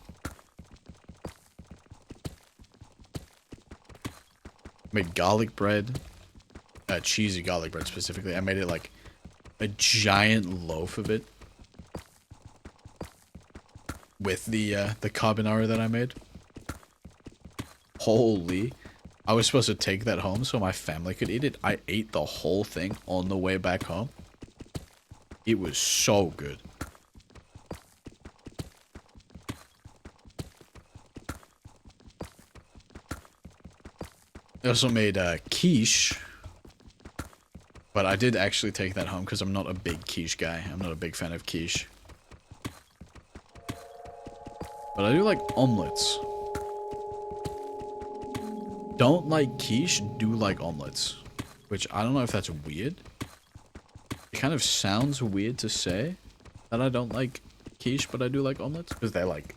Made garlic bread. Cheesy garlic bread specifically. I made it like a giant loaf of it. With the carbonara that I made. Holy. I was supposed to take that home so my family could eat it. I ate the whole thing on the way back home. It was so good. I also made quiche. But I did actually take that home because I'm not a big quiche guy. I'm not a big fan of quiche. But I do like omelets. Don't like quiche, do like omelets. Which I don't know if that's weird. It kind of sounds weird to say that I don't like quiche, but I do like omelets. Because they're like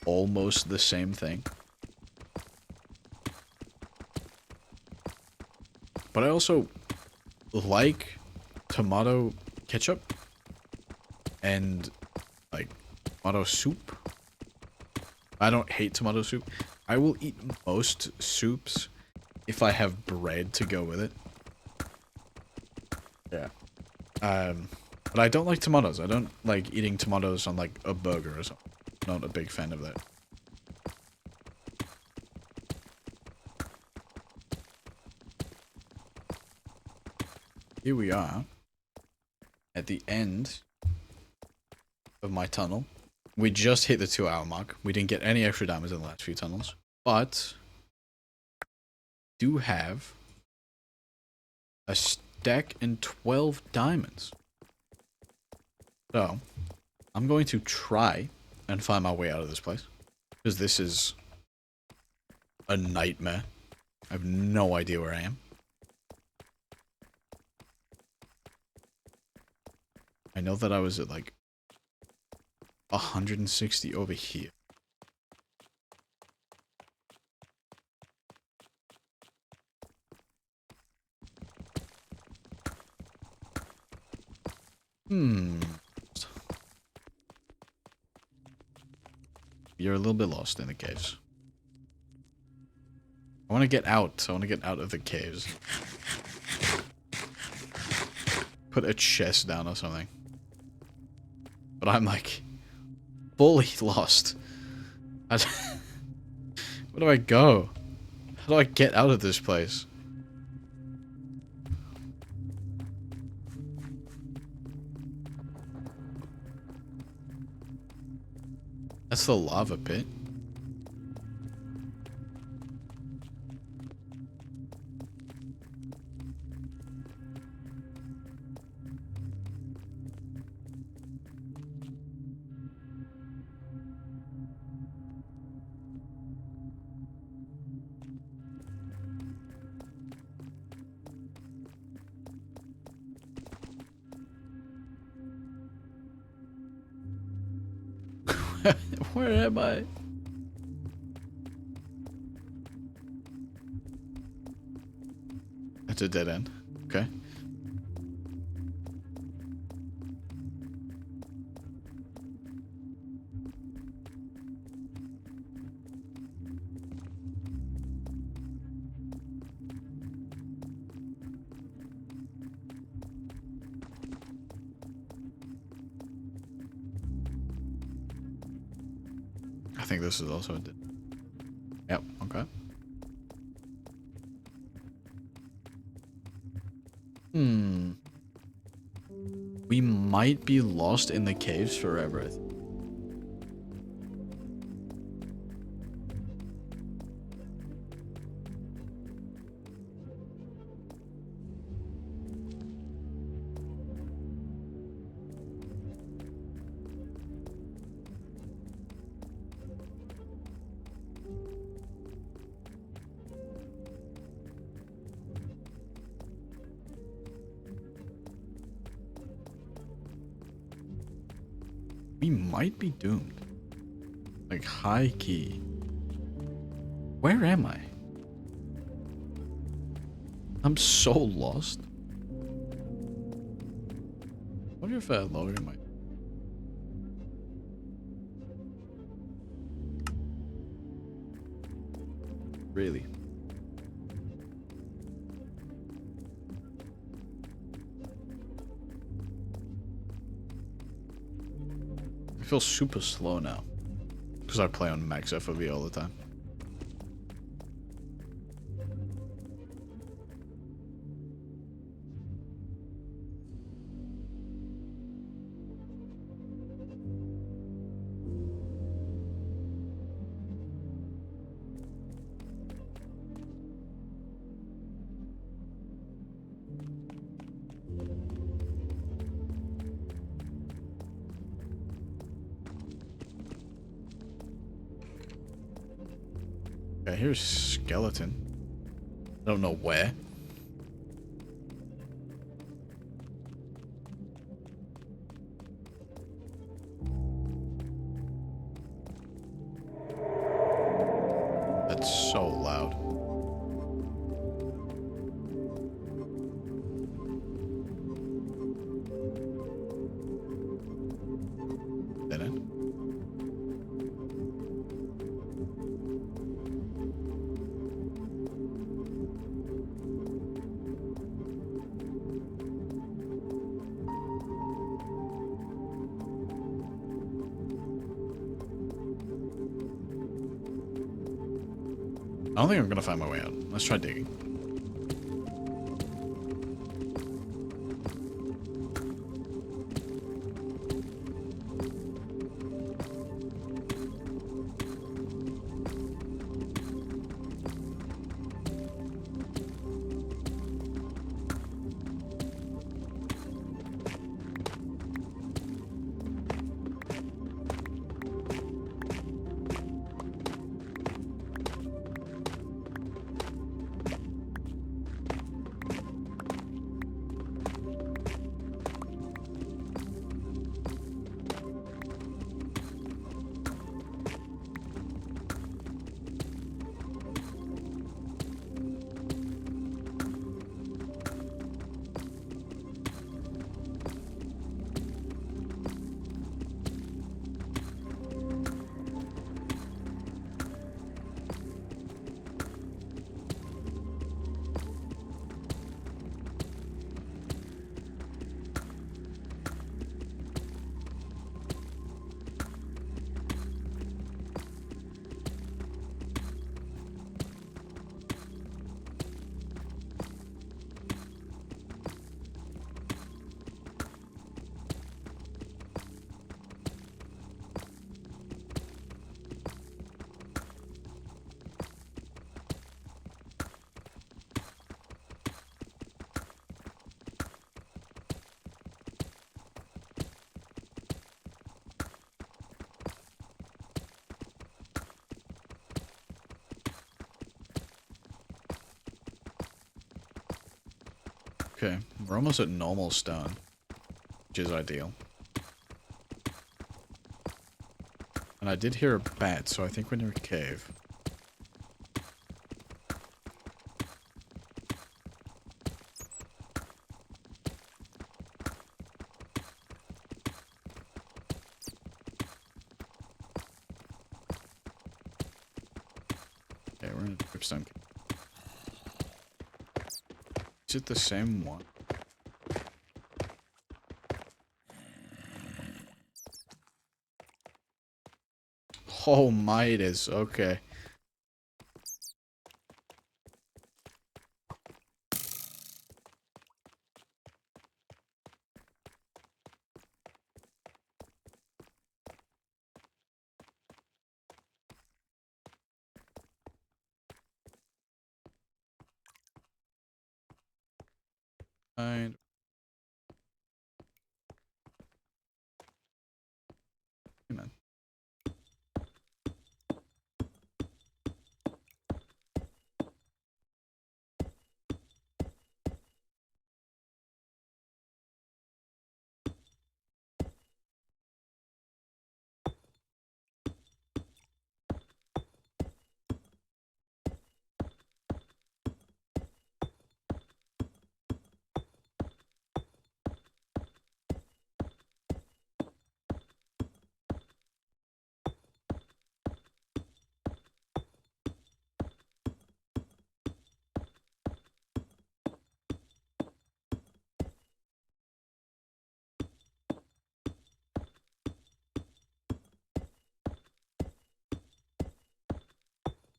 almost the same thing. But I also like tomato ketchup and like tomato soup. I don't hate tomato soup. I will eat most soups if I have bread to go with it. Yeah. But I don't like tomatoes. I don't like eating tomatoes on like a burger or something. Not a big fan of that. Here we are at the end of my tunnel. We just hit the 2-hour mark. We didn't get any extra diamonds in the last few tunnels, but do have a stack and 12 diamonds. So I'm going to try and find my way out of this place because this is a nightmare. I have no idea where I am. I know that I was at like 160 over here. You're a little bit lost in the caves. I want to get out. I want to get out of the caves. Put a chest down or something. But I'm like fully lost. Where do I go? How do I get out of this place? That's the lava pit. Where am I? That's a dead end. Okay. I think this is also a dead. Yep, okay. We might be lost in the caves forever. We might be doomed. Like, high key. Where am I? I'm so lost. I wonder if I lower my... Really? I feel super slow now. Because I play on max FOV all the time. Okay, here's skeleton. I don't know where. That's so loud. Dead end. I don't think I'm gonna find my way out. Let's try digging. Okay, we're almost at normal stone, which is ideal. And I did hear a bat, so I think we're near a cave. Okay, we're in a dripstone cave. Is it the same one? Oh my, it is. Okay. And man.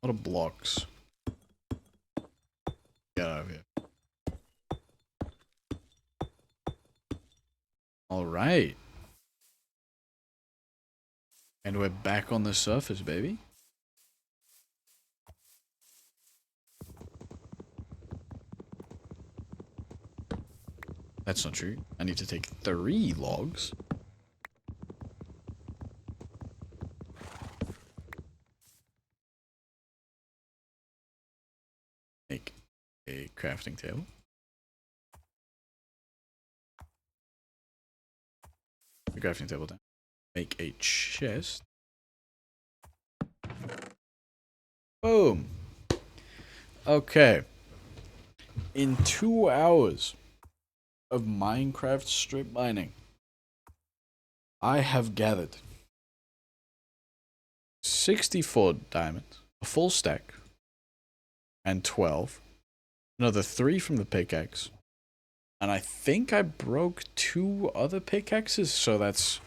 A lot of blocks. Get out of here. Alright. And we're back on the surface, baby. That's not true. I need to take 3 logs. Make a crafting table. The crafting table down. Make a chest. Boom. Okay. In 2 hours of Minecraft strip mining, I have gathered 64 diamonds, a full stack, and 12. Another 3 from the pickaxe. And I think I broke 2 other pickaxes, so that's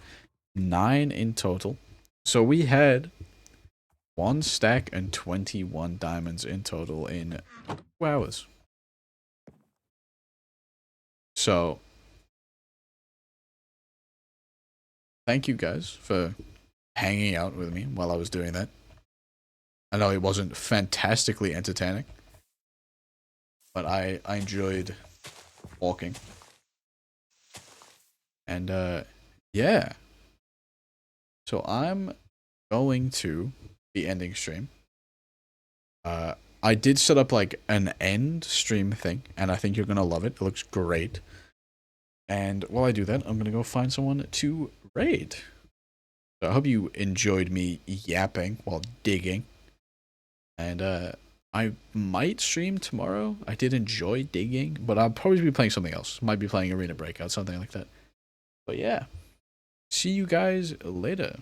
9 in total. So we had 1 stack and 21 diamonds in total in 2 hours. So, thank you guys for hanging out with me while I was doing that. I know it wasn't fantastically entertaining, but I enjoyed walking. And, yeah. So I'm going to be ending stream. I did set up like an end stream thing, and I think you're gonna love it. It looks great. And while I do that, I'm gonna go find someone to raid. So I hope you enjoyed me yapping while digging. And I might stream tomorrow. I did enjoy digging, but I'll probably be playing something else. Might be playing Arena Breakout, something like that. But yeah. See you guys later.